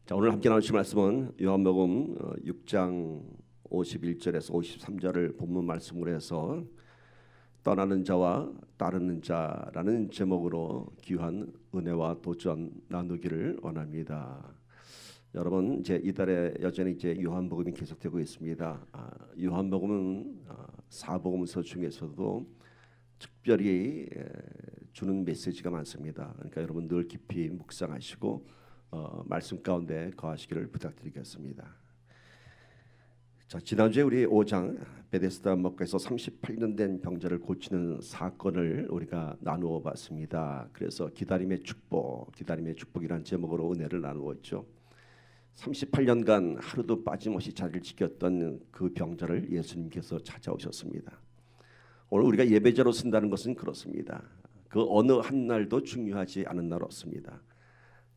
자, 오늘 함께 나누실 말씀은 요한복음 6장 51절에서 53절을 본문 말씀으로 해서 떠나는 자와 따르는 자라는 제목으로 귀한 은혜와 도전 나누기를 원합니다. 여러분, 이제 이달에 여전히 이제 요한복음이 계속되고 있습니다. 요한복음은 사복음서 중에서도 특별히 주는 메시지가 많습니다. 그러니까 여러분 늘 깊이 묵상하시고 말씀 가운데 거하시기를 부탁드리겠습니다. 자, 지난주에 우리 5장 베데스다 목가에서 38년 된 병자를 고치는 사건을 우리가 나누어 봤습니다. 그래서 기다림의 축복이라는 제목으로 은혜를 나누었죠. 38년간 하루도 빠짐없이 자리를 지켰던 그 병자를 예수님께서 찾아오셨습니다. 오늘 우리가 예배자로 쓴다는 것은 그렇습니다. 그 어느 한 날도 중요하지 않은 날 없습니다.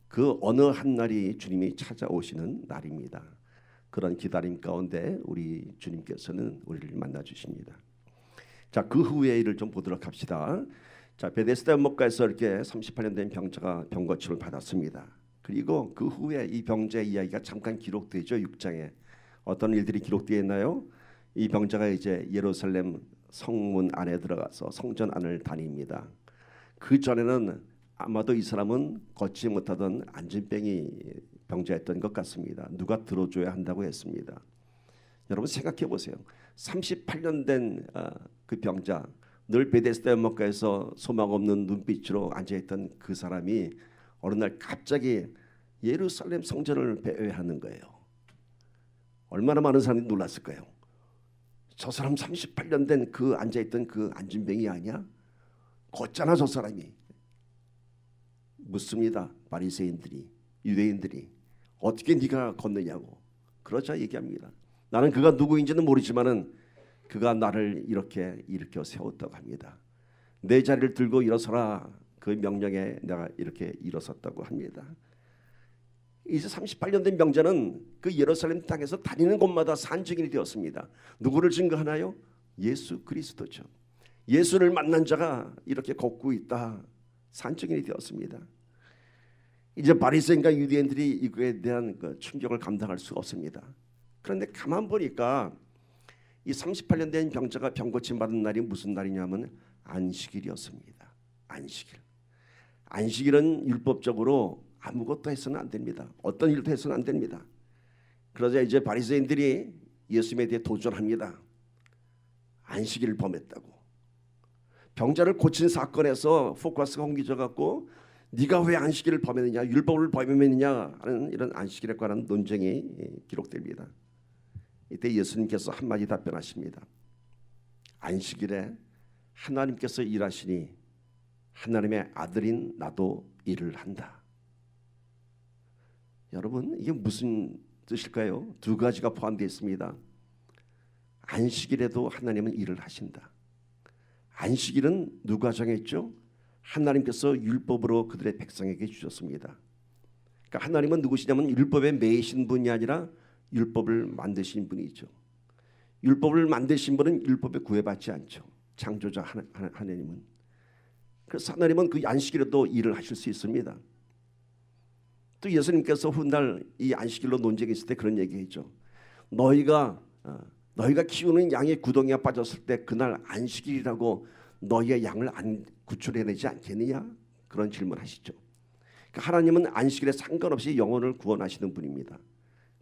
그 어느 한 날이 주님이 찾아오시는 날입니다. 그런 기다림 가운데 우리 주님께서는 우리를 만나 주십니다. 자, 그 후의 일을 좀 보도록 합시다. 자, 베데스다 목가에서 이렇게 38년 된 병자가 병고침을 받았습니다. 그리고 그 후에 이 병자의 이야기가 잠깐 기록되죠. 6장에 어떤 일들이 기록되어 있나요? 이 병자가 이제 예루살렘 성문 안에 들어가서 성전 안을 다닙니다. 그 전에는 아마도 이 사람은 걷지 못하던 안진병이 병자였던 것 같습니다. 누가 들어줘야 한다고 했습니다. 여러분 생각해 보세요. 38년 된 그 병자, 늘 베데스다 연못가에서 소망 없는 눈빛으로 앉아있던 그 사람이 어느 날 갑자기 예루살렘 성전을 배회하는 거예요. 얼마나 많은 사람이 놀랐을까요? 저 사람 38년 된 그 앉아있던 그 안진병이 아니야? 걷잖아 저 사람이. 묻습니다. 바리새인들이, 유대인들이 어떻게 네가 걷느냐고. 그러자 얘기합니다. 나는 그가 누구인지는 모르지만은 그가 나를 이렇게 일으켜 세웠다고 합니다. 내 자리를 들고 일어서라. 그 명령에 내가 이렇게 일어섰다고 합니다. 이제 38년 된 병자는 그 예루살렘 땅에서 다니는 곳마다 산증인이 되었습니다. 누구를 증거하나요? 예수 그리스도죠. 예수를 만난 자가 이렇게 걷고 있다. 산증인이 되었습니다. 이제 바리새인과 유대인들이 이거에 대한 그 충격을 감당할 수가 없습니다. 그런데 가만 보니까 이 38년 된 병자가 병고침 받은 날이 무슨 날이냐면 안식일이었습니다. 안식일은 율법적으로 아무것도 해서는 안 됩니다. 어떤 일도 해서는 안 됩니다. 그러자 이제 바리새인들이 예수님에 대해 도전합니다. 안식일을 범했다고. 병자를 고친 사건에서 포커스가 옮겨져 갖고 네가 왜 안식일을 범했느냐, 율법을 범했느냐 하는 이런 안식일에 관한 논쟁이 기록됩니다. 이때 예수님께서 한마디 답변하십니다. 안식일에 하나님께서 일하시니 하나님의 아들인 나도 일을 한다. 여러분 이게 무슨 뜻일까요? 두 가지가 포함되어 있습니다. 안식일에도 하나님은 일을 하신다. 안식일은 누가 정했죠? 하나님께서 율법으로 그들의 백성에게 주셨습니다. 그러니까 하나님은 누구시냐면 율법에 매이신 분이 아니라 율법을 만드신 분이죠. 율법을 만드신 분은 율법에 구애받지 않죠. 창조자 하나님은. 그래서 하나님은 그 안식일에도 일을 하실 수 있습니다. 또 예수님께서 훗날 이 안식일로 논쟁이 있을 때 그런 얘기했죠. 너희가 키우는 양의 구덩이에 빠졌을 때 그날 안식일이라고 너희의 양을 안 구출해내지 않겠느냐? 그런 질문하시죠. 그러니까 하나님은 안식일에 상관없이 영혼을 구원하시는 분입니다.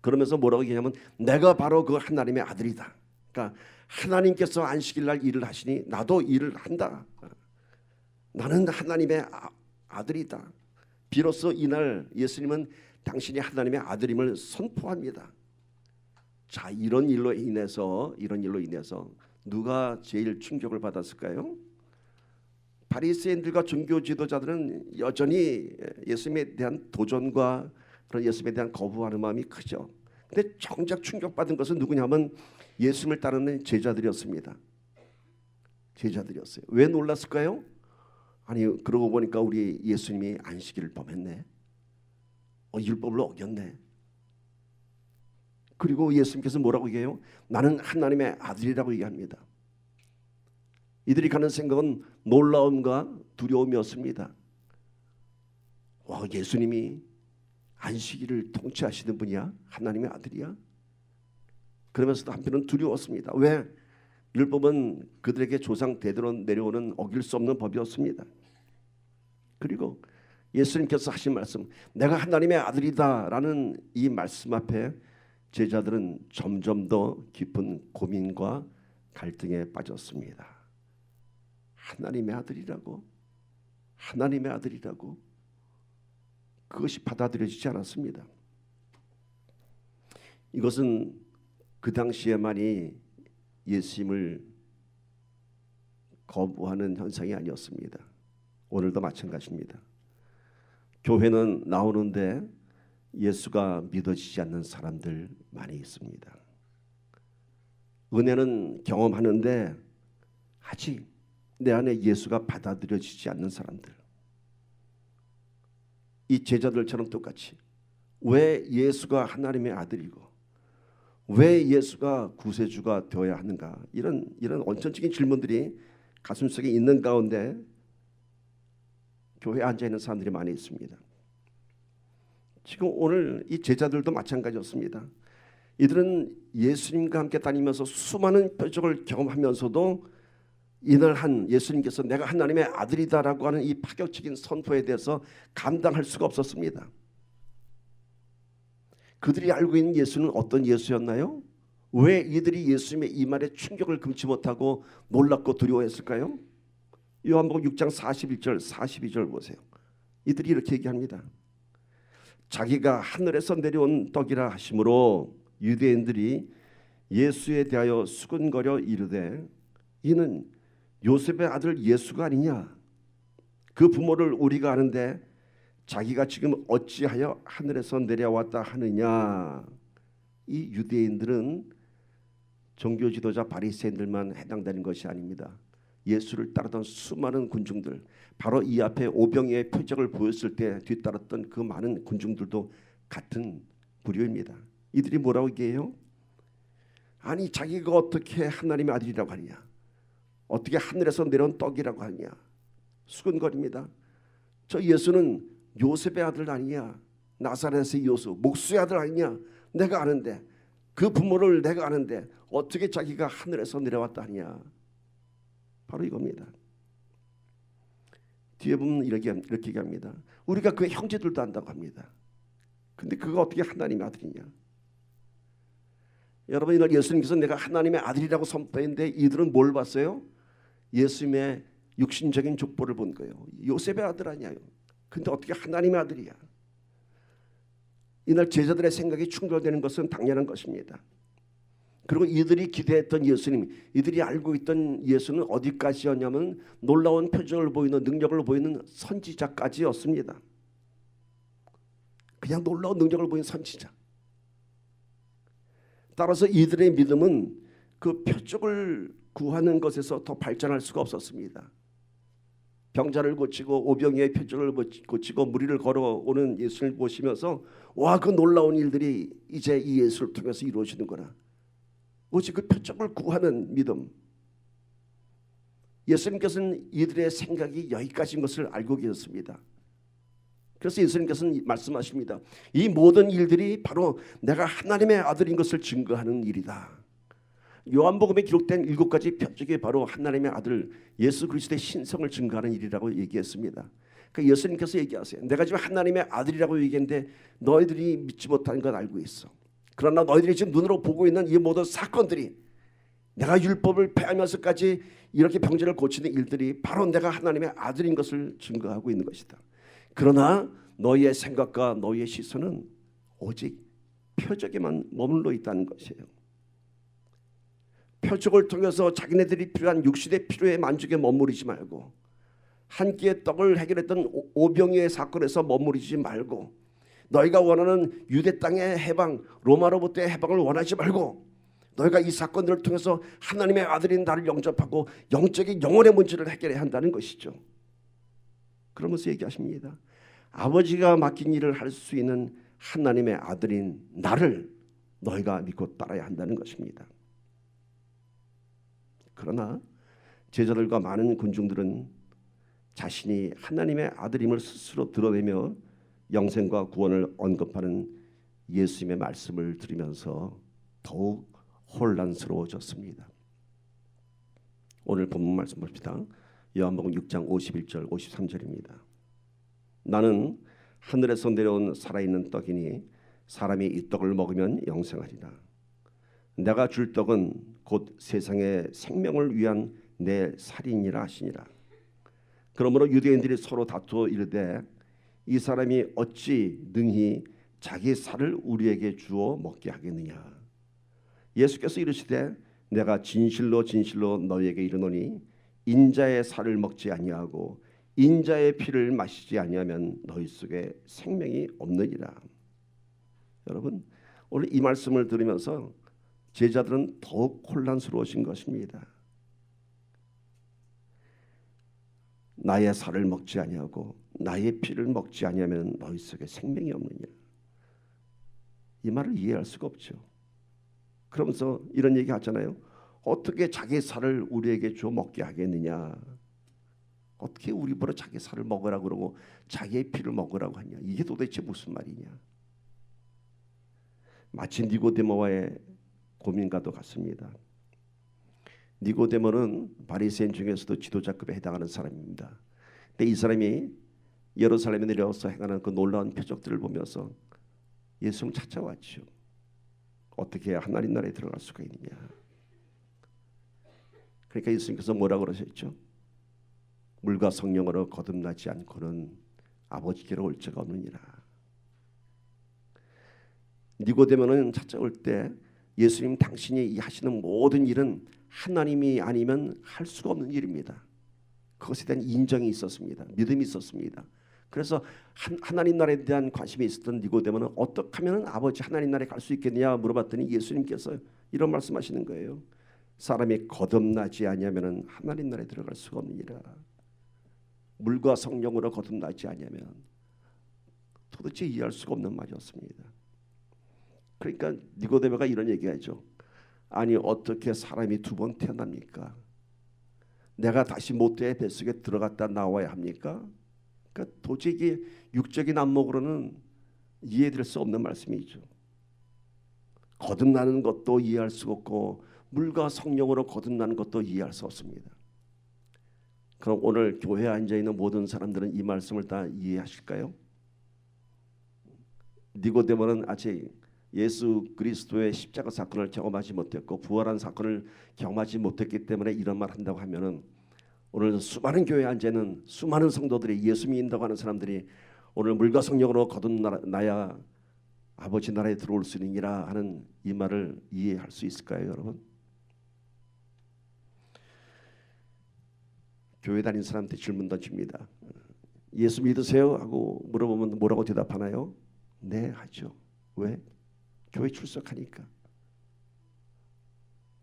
그러면서 뭐라고 얘기하냐면 내가 바로 그 하나님의 아들이다. 그러니까 하나님께서 안식일 날 일을 하시니 나도 일을 한다. 나는 하나님의 아들이다. 비로소 이날 예수님은 당신이 하나님의 아들임을 선포합니다. 자, 이런 일로 인해서 누가 제일 충격을 받았을까요? 바리새인들과 종교 지도자들은 여전히 예수님에 대한 도전과 그런 예수님에 대한 거부하는 마음이 크죠. 근데 정작 충격받은 것은 누구냐면 예수님을 따르는 제자들이었습니다. 제자들이었어요. 왜 놀랐을까요? 아니 그러고 보니까 우리 예수님이 안식일을 범했네. 율법을 어겼네. 그리고 예수님께서 뭐라고 얘기해요? 나는 하나님의 아들이라고 얘기합니다. 이들이 가는 생각은 놀라움과 두려움이었습니다. 예수님이 안식일을 통치하시는 분이야? 하나님의 아들이야? 그러면서도 한편은 두려웠습니다. 왜? 율법은 그들에게 조상 대대로 내려오는 어길 수 없는 법이었습니다. 그리고 예수님께서 하신 말씀, 내가 하나님의 아들이다라는 이 말씀 앞에 제자들은 점점 더 깊은 고민과 갈등에 빠졌습니다. 하나님의 아들이라고, 하나님의 아들이라고, 그것이 받아들여지지 않았습니다. 이것은 그 당시에만이 예수님을 거부하는 현상이 아니었습니다. 오늘도 마찬가지입니다. 교회는 나오는데 예수가 믿어지지 않는 사람들 많이 있습니다. 은혜는 경험하는데 아직 내 안에 예수가 받아들여지지 않는 사람들. 이 제자들처럼 똑같이 왜 예수가 하나님의 아들이고 왜 예수가 구세주가 되어야 하는가, 이런 원천적인 질문들이 가슴속에 있는 가운데 교회에 앉아있는 사람들이 많이 있습니다. 지금 오늘 이 제자들도 마찬가지였습니다. 이들은 예수님과 함께 다니면서 수많은 표적을 경험하면서도 이날 한 예수님께서 내가 하나님의 아들이다라고 하는 이 파격적인 선포에 대해서 감당할 수가 없었습니다. 그들이 알고 있는 예수는 어떤 예수였나요? 왜 이들이 예수님의 이 말에 충격을 금치 못하고 놀랍고 두려워했을까요? 요한복음 6장 41절 42절 보세요. 이들이 이렇게 얘기합니다. 자기가 하늘에서 내려온 떡이라 하심으로 유대인들이 예수에 대하여 수근거려 이르되 이는 요셉의 아들 예수가 아니냐? 그 부모를 우리가 아는데 자기가 지금 어찌하여 하늘에서 내려왔다 하느냐? 이 유대인들은 종교 지도자 바리새인들만 해당되는 것이 아닙니다. 예수를 따르던 수많은 군중들, 바로 이 앞에 오병이의 표적을 보였을 때 뒤따랐던 그 많은 군중들도 같은 부류입니다. 이들이 뭐라고 얘기해요? 아니 자기가 어떻게 하나님의 아들이라고 하느냐? 어떻게 하늘에서 내려온 떡이라고 하느냐? 수근거립니다. 저 예수는 요셉의 아들 아니냐? 나사렛의 요수, 목수의 아들 아니냐? 내가 아는데, 그 부모를 내가 아는데 어떻게 자기가 하늘에서 내려왔다 하냐? 바로 이겁니다. 뒤에 보면 이렇게 얘기합니다. 우리가 그의 형제들도 안다고 합니다. 근데 그가 어떻게 하나님의 아들이냐? 여러분, 이날 예수님께서 내가 하나님의 아들이라고 선포했는데 이들은 뭘 봤어요? 예수님의 육신적인 족보를 본 거예요. 요셉의 아들 아니야. 근데 어떻게 하나님의 아들이야? 이날 제자들의 생각이 충돌되는 것은 당연한 것입니다. 그리고 이들이 기대했던 예수님, 이들이 알고 있던 예수는 어디까지였냐면 놀라운 표정을 보이는, 능력을 보이는 선지자까지였습니다. 그냥 놀라운 능력을 보이는 선지자. 따라서 이들의 믿음은 그 표적을 구하는 것에서 더 발전할 수가 없었습니다. 병자를 고치고 오병이의 표적을 고치고 무리를 걸어오는 예수를 보시면서 와, 그 놀라운 일들이 이제 이 예수를 통해서 이루어지는구나. 오직 그 표적을 구하는 믿음. 예수님께서는 이들의 생각이 여기까지인 것을 알고 계셨습니다. 그래서 예수님께서는 말씀하십니다. 이 모든 일들이 바로 내가 하나님의 아들인 것을 증거하는 일이다. 요한복음에 기록된 7가지 표적이 바로 하나님의 아들 예수 그리스도의 신성을 증거하는 일이라고 얘기했습니다. 그러니까 예수님께서 얘기하세요. 내가 지금 하나님의 아들이라고 얘기했는데 너희들이 믿지 못하는 건 알고 있어. 그러나 너희들이 지금 눈으로 보고 있는 이 모든 사건들이, 내가 율법을 폐하면서까지 이렇게 병자를 고치는 일들이 바로 내가 하나님의 아들인 것을 증거하고 있는 것이다. 그러나 너희의 생각과 너희의 시선은 오직 표적에만 머물러 있다는 것이에요. 표적을 통해서 자기네들이 필요한 육신의 필요의 만족에 머무르지 말고, 한 끼의 떡을 해결했던 오병이의 사건에서 머무르지 말고, 너희가 원하는 유대 땅의 해방, 로마로부터의 해방을 원하지 말고, 너희가 이 사건들을 통해서 하나님의 아들인 나를 영접하고 영적인 영혼의 문제를 해결해야 한다는 것이죠. 그러면서 얘기하십니다. 아버지가 맡긴 일을 할 수 있는 하나님의 아들인 나를 너희가 믿고 따라야 한다는 것입니다. 그러나 제자들과 많은 군중들은 자신이 하나님의 아들임을 스스로 드러내며 영생과 구원을 언급하는 예수님의 말씀을 들으면서 더욱 혼란스러워졌습니다. 오늘 본문 말씀 봅시다. 요한복음 6장 51절 53절입니다. 나는 하늘에서 내려온 살아있는 떡이니 사람이 이 떡을 먹으면 영생하리라. 내가 줄 떡은 곧 세상의 생명을 위한 내 살이니라 하시니라. 그러므로 유대인들이 서로 다투어 이르되 이 사람이 어찌 능히 자기 살을 우리에게 주어 먹게 하겠느냐. 예수께서 이르시되 내가 진실로 진실로 너희에게 이르노니 인자의 살을 먹지 아니하고 인자의 피를 마시지 아니하면 너희 속에 생명이 없느니라. 여러분, 오늘 이 말씀을 들으면서 제자들은 더욱 혼란스러우신 것입니다. 나의 살을 먹지 아니하고 나의 피를 먹지 아니하면 너희 속에 생명이 없느냐. 이 말을 이해할 수가 없죠. 그러면서 이런 얘기 하잖아요. 어떻게 자기 살을 우리에게 줘 먹게 하겠느냐. 어떻게 우리 보러 자기 살을 먹으라고 그러고 자기의 피를 먹으라고 하냐. 이게 도대체 무슨 말이냐. 마치 니고데모와의 고민과도 같습니다. 니고데모는 바리새인 중에서도 지도자급에 해당하는 사람입니다. 근데 이 사람이 예루살렘에 내려와서 행하는 그 놀라운 표적들을 보면서 예수를 찾아왔죠. 어떻게 해야 하나님 나라에 들어갈 수가 있느냐. 그러니까 예수님께서 뭐라고 그러셨죠? 물과 성령으로 거듭나지 않고는 아버지께로 올 자가 없느니라. 니고데모는 찾아올 때 예수님 당신이 하시는 모든 일은 하나님이 아니면 할 수가 없는 일입니다. 그것에 대한 인정이 있었습니다. 믿음이 있었습니다. 그래서 하나님 나라에 대한 관심이 있었던 니고데모는 어떻게 하면 아버지 하나님 나라에 갈 수 있겠냐 물어봤더니 예수님께서 이런 말씀하시는 거예요. 사람이 거듭나지 아니하면 하나님 나라에 들어갈 수가 없느니라. 물과 성령으로 거듭나지 아니하면 도대체 이해할 수가 없는 말이었습니다. 그러니까 니고데모가 이런 얘기하죠. 아니 어떻게 사람이 두 번 태어납니까? 내가 다시 모태의 뱃속에 들어갔다 나와야 합니까? 그러니까 도저히 육적인 안목으로는 이해될 수 없는 말씀이죠. 거듭나는 것도 이해할 수 없고 물과 성령으로 거듭나는 것도 이해할 수 없습니다. 그럼 오늘 교회에 앉아있는 모든 사람들은 이 말씀을 다 이해하실까요? 니고데모는 아직 예수 그리스도의 십자가 사건을 경험하지 못했고 부활한 사건을 경험하지 못했기 때문에 이런 말 한다고 하면은 오늘 수많은 교회에 앉아있는 수많은 성도들이 예수 믿는다고 하는 사람들이 오늘 물과 성령으로 거듭나야 아버지 나라에 들어올 수 있느니라 하는 이 말을 이해할 수 있을까요, 여러분? 교회 다니는 사람한테 질문 던집니다. 예수 믿으세요? 하고 물어보면 뭐라고 대답하나요? 네 하죠. 왜? 교회 출석하니까.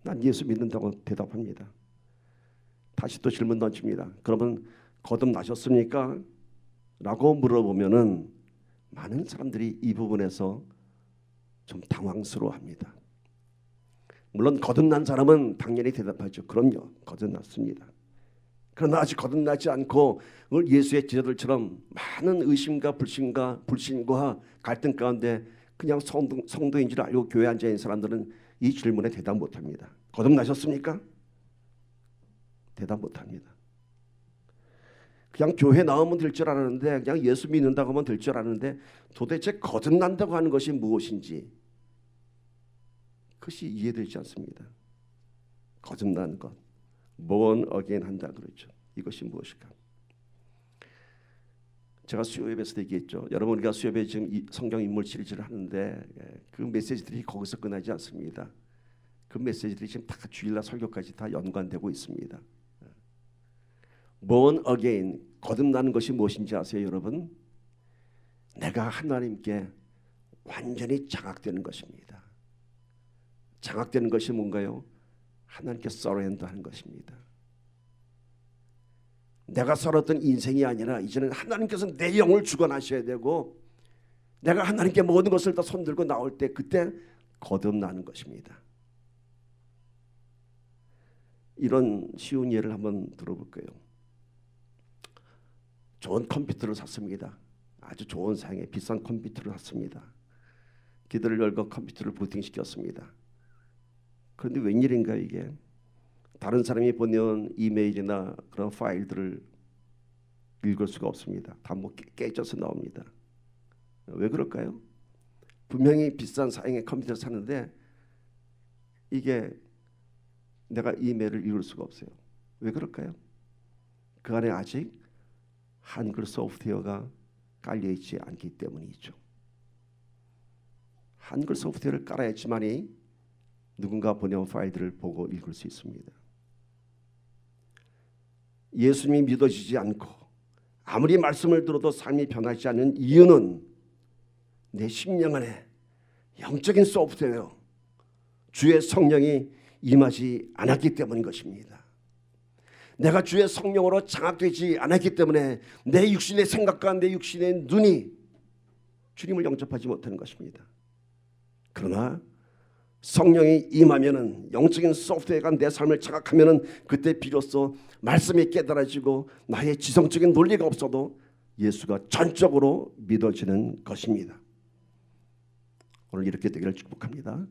난 예수 믿는다고 대답합니다. 다시 또 질문 던집니다. 그러면 거듭나셨습니까? 라고 물어보면은 많은 사람들이 이 부분에서 좀 당황스러워합니다. 물론 거듭난 사람은 당연히 대답하죠. 그럼요, 거듭났습니다. 그러나 아직 거듭나지 않고 예수의 제자들처럼 많은 의심과 불신과 갈등 가운데 그냥 성도인 줄 알고 교회에 앉아있는 사람들은 이 질문에 대답 못합니다. 거듭나셨습니까? 대답 못합니다. 그냥 교회 나오면 될 줄 알았는데 그냥 예수 믿는다고 하면 될 줄 알았는데 도대체 거듭난다고 하는 것이 무엇인지 그것이 이해되지 않습니다. 거듭나는 것, born again 한다 그러죠. 이것이 무엇일까? 제가 수요 예배에서 얘기했죠. 여러분 우리가 수요 예배 지금 성경 인물 시리즈를 하는데 그 메시지들이 거기서 끝나지 않습니다. 그 메시지들이 지금 다 주일날 설교까지 다 연관되고 있습니다. born again, 거듭나는 것이 무엇인지 아세요, 여러분? 내가 하나님께 완전히 장악되는 것입니다. 장악되는 것이 뭔가요? 하나님께 서렌더하는 것입니다. 내가 살았던 인생이 아니라 이제는 하나님께서 내 영을 주관하셔야 되고 내가 하나님께 모든 것을 다 손들고 나올 때 그때 거듭나는 것입니다. 이런 쉬운 예를 한번 들어볼게요. 좋은 컴퓨터를 샀습니다. 아주 좋은 사양의 비싼 컴퓨터를 샀습니다. 기도를 열고 컴퓨터를 부팅시켰습니다. 그런데 웬일인가 이게 다른 사람이 보내온 이메일이나 그런 파일들을 읽을 수가 없습니다. 다 뭐 깨져서 나옵니다. 왜 그럴까요? 분명히 비싼 사양의 컴퓨터를 샀는데 이게 내가 이메일을 읽을 수가 없어요. 왜 그럴까요? 그 안에 아직 한글 소프트웨어가 깔려있지 않기 때문이죠. 한글 소프트웨어를 깔아야지만이 누군가 보내온 파일들을 보고 읽을 수 있습니다. 예수님이 믿어지지 않고 아무리 말씀을 들어도 삶이 변하지 않는 이유는 내 심령 안에 영적인 소프트웨어, 주의 성령이 임하지 않았기 때문인 것입니다. 내가 주의 성령으로 장악되지 않았기 때문에 내 육신의 생각과 내 육신의 눈이 주님을 영접하지 못하는 것입니다. 그러나 성령이 임하면은, 영적인 소프트웨어가 내 삶을 장악하면은 그때 비로소 말씀이 깨달아지고 나의 지성적인 논리가 없어도 예수가 전적으로 믿어지는 것입니다. 오늘 이렇게 되기를 축복합니다.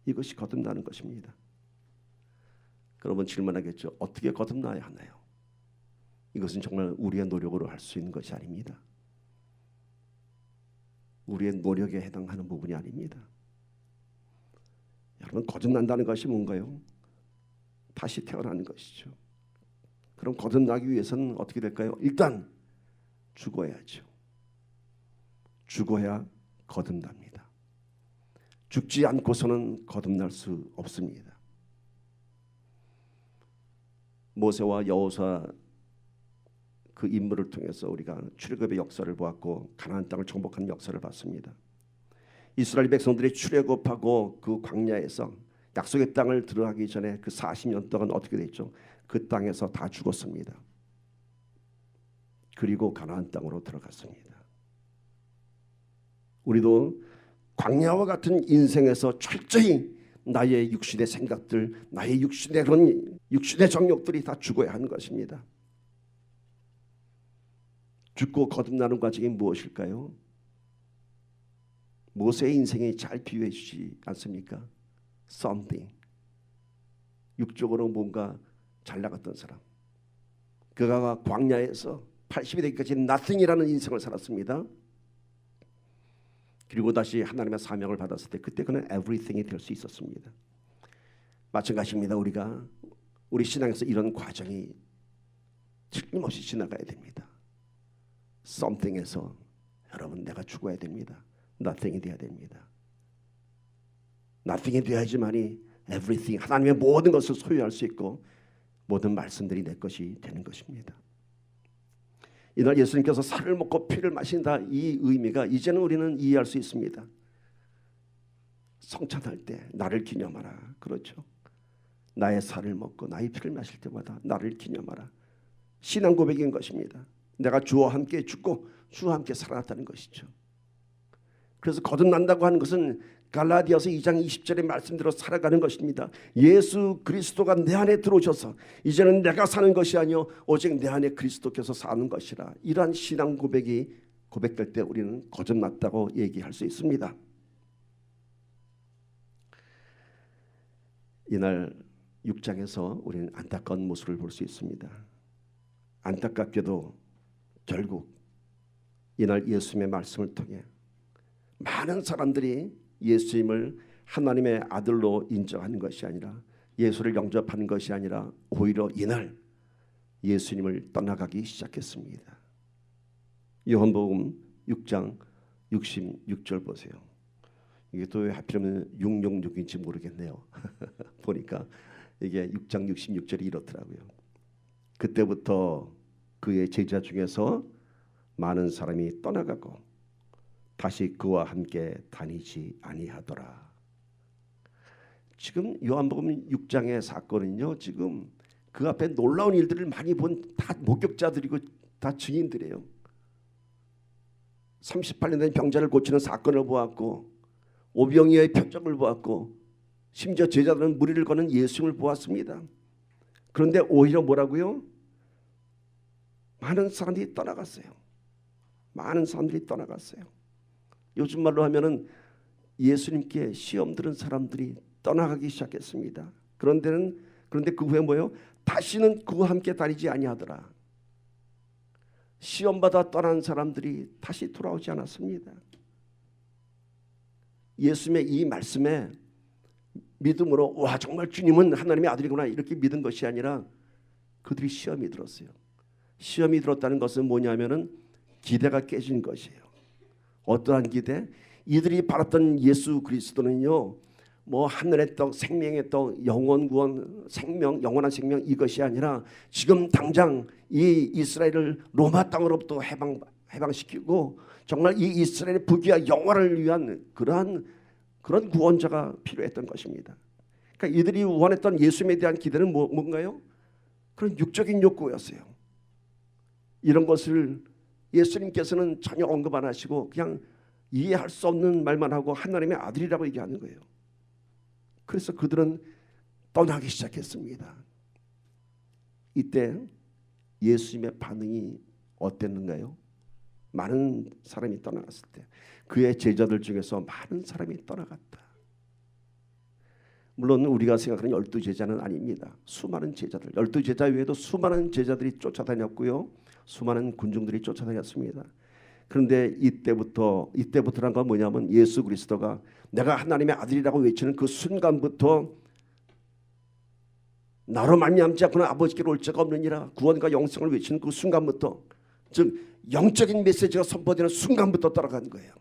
이것이 거듭나는 것입니다. 그러면 질문하겠죠. 어떻게 거듭나야 하나요? 이것은 정말 우리의 노력으로 할 수 있는 것이 아닙니다. 우리의 노력에 해당하는 부분이 아닙니다. 여러분, 거듭난다는 것이 뭔가요? 다시 태어나는 것이죠. 그럼 거듭나기 위해서는 어떻게 될까요? 일단 죽어야죠. 죽어야 거듭납니다. 죽지 않고서는 거듭날 수 없습니다. 모세와 여호수아 그 인물을 통해서 우리가 출애굽의 역사를 보았고 가나안 땅을 정복하는 역사를 봤습니다. 이스라엘 백성들이 출애굽하고 그 광야에서 약속의 땅을 들어가기 전에 그 40년 동안 어떻게 됐죠? 그 땅에서 다 죽었습니다. 그리고 가나안 땅으로 들어갔습니다. 우리도 광야와 같은 인생에서 철저히 나의 육신의 생각들, 나의 육신의 그런 육신의 정욕들이 다 죽어야 하는 것입니다. 죽고 거듭나는 과정이 무엇일까요? 모세의 인생이 잘 비유해 주지 않습니까? Something. 육적으로 뭔가 잘 나갔던 사람. 그가 광야에서 80이 되기까지 nothing이라는 인생을 살았습니다. 그리고 다시 하나님의 사명을 받았을 때 그때 그는 everything이 될 수 있었습니다. 마찬가지입니다. 우리가 우리 신앙에서 이런 과정이 틀림없이 지나가야 됩니다. something에서 여러분 내가 죽어야 됩니다. nothing이 돼야 됩니다. nothing이 돼야지만이 everything, 하나님의 모든 것을 소유할 수 있고 모든 말씀들이 내 것이 되는 것입니다. 이날 예수님께서 살을 먹고 피를 마신다, 이 의미가 이제는 우리는 이해할 수 있습니다. 성찬할 때 나를 기념하라, 그렇죠? 나의 살을 먹고 나의 피를 마실 때마다 나를 기념하라. 신앙 고백인 것입니다. 내가 주와 함께 죽고 주와 함께 살아났다는 것이죠. 그래서 거듭난다고 하는 것은 갈라디아서 2장 20절의 말씀대로 살아가는 것입니다. 예수 그리스도가 내 안에 들어오셔서 이제는 내가 사는 것이 아니요 오직 내 안에 그리스도께서 사는 것이라. 이러한 신앙 고백이 고백될 때 우리는 거듭났다고 얘기할 수 있습니다. 이날 6장에서 우리는 안타까운 모습을 볼 수 있습니다. 안타깝게도 결국 이날 예수님의 말씀을 통해 많은 사람들이 예수님을 하나님의 아들로 인정하는 것이 아니라, 예수를 영접하는 것이 아니라 오히려 이날 예수님을 떠나가기 시작했습니다. 요한복음 6장 66절 보세요. 이게 또 왜 하필이면 666인지 모르겠네요. 보니까 이게 6장 66절이 이렇더라고요. 그때부터 그의 제자 중에서 많은 사람이 떠나가고 다시 그와 함께 다니지 아니하더라. 지금 요한복음 6장의 사건은요, 지금 그 앞에 놀라운 일들을 많이 본 다 목격자들이고 다 증인들이에요. 38년 된 병자를 고치는 사건을 보았고, 오병이어의 표적을 보았고, 심지어 제자들은 무리를 거는 예수님을 보았습니다. 그런데 오히려 뭐라고요? 많은 사람들이 떠나갔어요. 많은 사람들이 떠나갔어요. 요즘 말로 하면은 예수님께 시험 들은 사람들이 떠나가기 시작했습니다. 그런데 그 후에 뭐예요? 다시는 그와 함께 다니지 아니하더라. 시험받아 떠난 사람들이 다시 돌아오지 않았습니다. 예수님의 이 말씀에 믿음으로 와 정말 주님은 하나님의 아들이구나 이렇게 믿은 것이 아니라 그들이 시험이 들었어요. 시험이 들었다는 것은 뭐냐면은 기대가 깨진 것이에요. 어떠한 기대? 이들이 바랐던 예수 그리스도는요, 뭐 하늘의 떡, 생명의 떡, 영원 구원, 생명, 영원한 생명 이것이 아니라 지금 당장 이 이스라엘을 로마 땅으로부터 해방시키고 정말 이 이스라엘의 부귀와 영화를 위한 그런 구원자가 필요했던 것입니다. 그러니까 이들이 원했던 예수님에 대한 기대는 뭔가요? 그런 육적인 욕구였어요. 이런 것을 예수님께서는 전혀 언급 안 하시고 그냥 이해할 수 없는 말만 하고 하나님의 아들이라고 얘기하는 거예요. 그래서 그들은 떠나기 시작했습니다. 이때 예수님의 반응이 어땠는가요? 많은 사람이 떠나갔을 때 그의 제자들 중에서 많은 사람이 떠나갔다. 물론 우리가 생각하는 12제자는 아닙니다. 수많은 제자들, 12제자 외에도 수많은 제자들이 쫓아다녔고요. 수많은 군중들이 쫓아다녔습니다. 그런데 이때부터란 건 뭐냐면 예수 그리스도가 내가 하나님의 아들이라고 외치는 그 순간부터 나로 말미암지 않고는 아버지께로 올 자가 없느니라 구원과 영생을 외치는 그 순간부터, 즉 영적인 메시지가 선포되는 순간부터 따라간 거예요.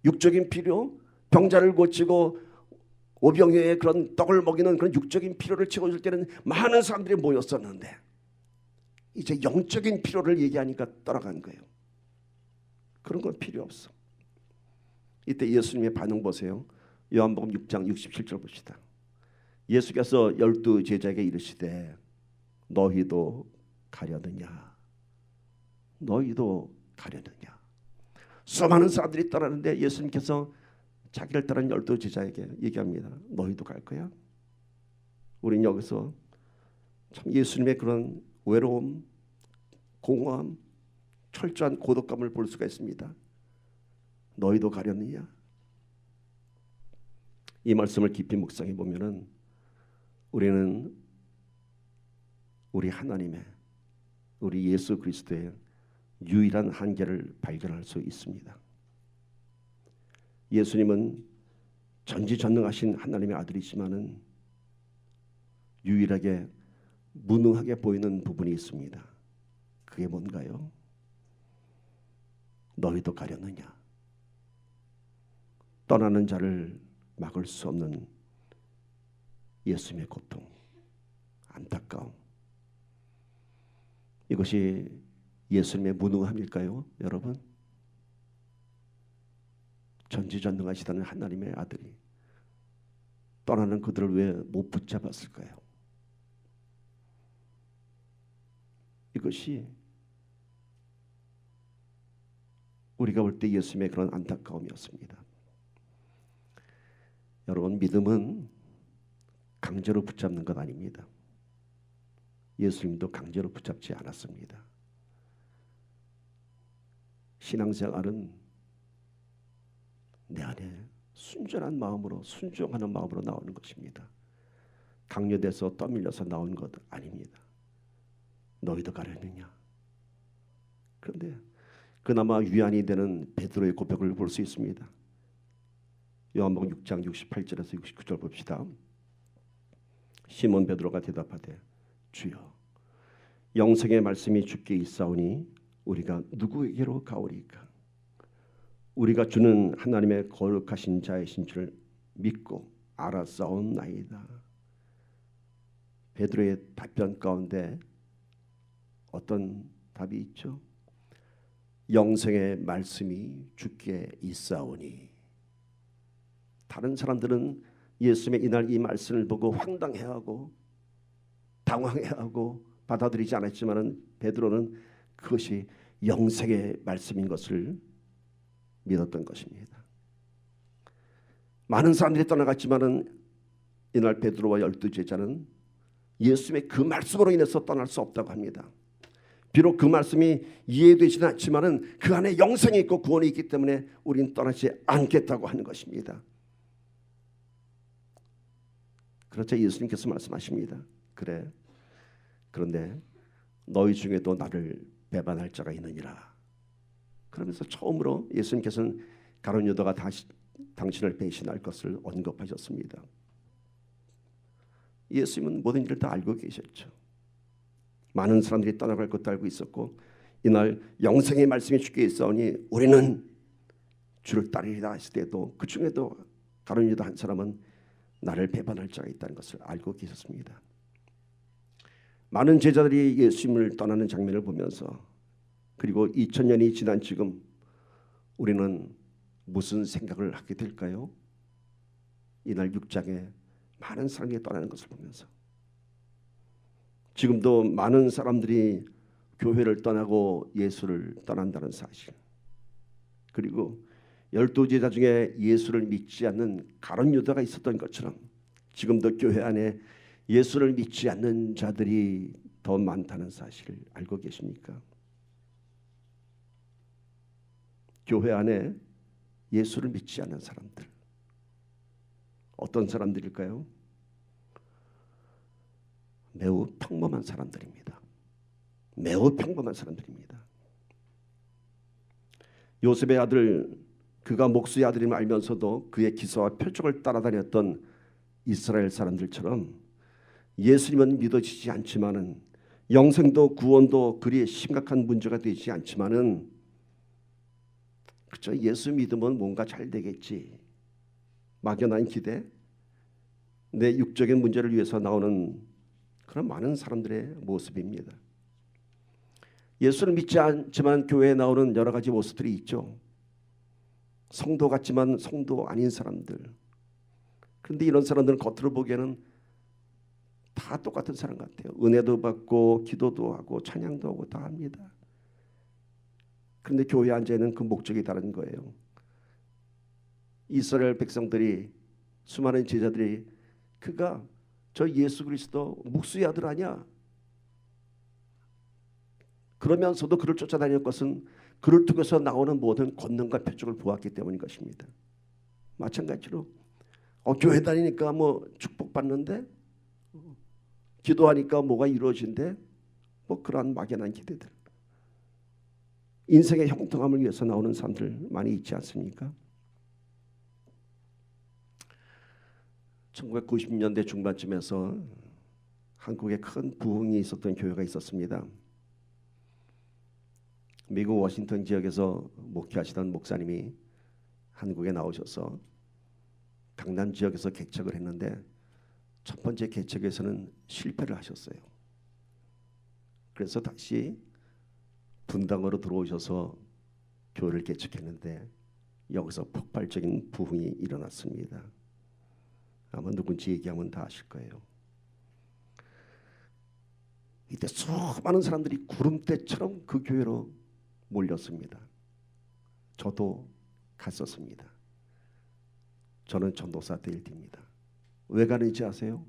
육적인 필요, 병자를 고치고 오병이어의 그런 떡을 먹이는 그런 육적인 필요를 채워줄 때는 많은 사람들이 모였었는데 이제 영적인 필요를 얘기하니까 따라간 거예요. 그런 건 필요 없어. 이때 예수님의 반응 보세요. 요한복음 6장 67절 봅시다. 예수께서 12제자에게 이르시되 너희도 가려느냐. 너희도 가려느냐. 수많은 사람들이 떠나는데 예수님께서 자기를 따른 12제자에게 얘기합니다. 너희도 갈 거야? 우린 여기서 참 예수님의 그런 외로움, 공허함, 철저한 고독감을 볼 수가 있습니다. 너희도 가려느냐? 이 말씀을 깊이 묵상해 보면은 우리는 우리 하나님의, 우리 예수 그리스도의 유일한 한계를 발견할 수 있습니다. 예수님은 전지전능하신 하나님의 아들이지만은 유일하게 무능하게 보이는 부분이 있습니다. 그게 뭔가요? 너희도 가려느냐? 떠나는 자를 막을 수 없는 예수님의 고통, 안타까움. 이것이 예수님의 무능함일까요, 여러분? 전지전능하시다는 하나님의 아들이 떠나는 그들을 왜 못 붙잡았을까요? 이것이 우리가 볼 때 예수님의 그런 안타까움이었습니다. 여러분, 믿음은 강제로 붙잡는 것 아닙니다. 예수님도 강제로 붙잡지 않았습니다. 신앙생활은 내 안에 순전한 마음으로, 순종하는 마음으로 나오는 것입니다. 강요돼서 떠밀려서 나온 것 아닙니다. 너희도 가려느냐? 그런데 그나마 위안이 되는 베드로의 고백을 볼 수 있습니다. 요한복음 6장 68절에서 69절 봅시다. 시몬 베드로가 대답하되 주여 영생의 말씀이 주께 있사오니 우리가 누구에게로 가오리까? 우리가 주는 하나님의 거룩하신 자이신 줄 믿고 알았사옵나이다. 베드로의 답변 가운데 어떤 답이 있죠? 영생의 말씀이 주께 있사오니. 다른 사람들은 예수님의 이날 이 말씀을 보고 황당해하고 당황해하고 받아들이지 않았지만은 베드로는 그것이 영생의 말씀인 것을 믿었던 것입니다. 많은 사람들이 떠나갔지만은 이날 베드로와 12제자는 예수님의 그 말씀으로 인해서 떠날 수 없다고 합니다. 비록 그 말씀이 이해되지는 않지만은 그 안에 영생이 있고 구원이 있기 때문에 우리는 떠나지 않겠다고 하는 것입니다. 그렇죠. 예수님께서 말씀하십니다. 그래. 그런데 너희 중에도 나를 배반할 자가 있느니라. 그러면서 처음으로 예수님께서는 가룟 유다가 다시 당신을 배신할 것을 언급하셨습니다. 예수님은 모든 일을 다 알고 계셨죠. 많은 사람들이 떠나갈 것도 알고 있었고 이날 영생의 말씀이 주께 있사오니 우리는 주를 따르리라 했을 때도 그 중에도 가룟 유다 한 사람은 나를 배반할 자가 있다는 것을 알고 계셨습니다. 많은 제자들이 예수님을 떠나는 장면을 보면서 그리고 2000년이 지난 지금 우리는 무슨 생각을 하게 될까요? 이날 6장에 많은 사람이 떠나는 것을 보면서 지금도 많은 사람들이 교회를 떠나고 예수를 떠난다는 사실, 그리고 12제자 중에 예수를 믿지 않는 가룟 유다가 있었던 것처럼 지금도 교회 안에 예수를 믿지 않는 자들이 더 많다는 사실을 알고 계십니까? 교회 안에 예수를 믿지 않는 사람들, 어떤 사람들일까요? 매우 평범한 사람들입니다. 매우 평범한 사람들입니다. 요셉의 아들, 그가 목수의 아들임을 알면서도 그의 기사와 표적을 따라다녔던 이스라엘 사람들처럼 예수님은 믿어지지 않지만은 영생도 구원도 그리 심각한 문제가 되지 않지만은 그저 예수 믿으면 뭔가 잘 되겠지, 막연한 기대, 내 육적인 문제를 위해서 나오는 그런 많은 사람들의 모습입니다. 예수를 믿지 않지만 교회에 나오는 여러 가지 모습들이 있죠. 성도 같지만 성도 아닌 사람들. 그런데 이런 사람들은 겉으로 보기에는 다 똑같은 사람 같아요. 은혜도 받고 기도도 하고 찬양도 하고 다 합니다. 그런데 교회에 앉아있는 그 목적이 다른 거예요. 이스라엘 백성들이, 수많은 제자들이 그가 저 예수 그리스도 목수의 아들 아니야? 그러면서도 그를 쫓아다닐 것은 그를 통해서 나오는 모든 권능과 표적을 보았기 때문인 것입니다. 마찬가지로 교회 다니니까 뭐 축복받는데, 기도하니까 뭐가 이루어진대, 뭐 그러한 막연한 기대들, 인생의 형통함을 위해서 나오는 사람들 많이 있지 않습니까? 1990년대 중반쯤에서 한국에 큰 부흥이 있었던 교회가 있었습니다. 미국 워싱턴 지역에서 목회하시던 목사님이 한국에 나오셔서 강남 지역에서 개척을 했는데 첫 번째 개척에서는 실패를 하셨어요. 그래서 다시 분당으로 들어오셔서 교회를 개척했는데 여기서 폭발적인 부흥이 일어났습니다. 아마 누군지 얘기하면 다 아실 거예요. 이때 수많은 사람들이 구름대처럼 그 교회로 몰렸습니다. 저도 갔었습니다. 저는 전도사 데일디입니다. 왜 가는지 아세요?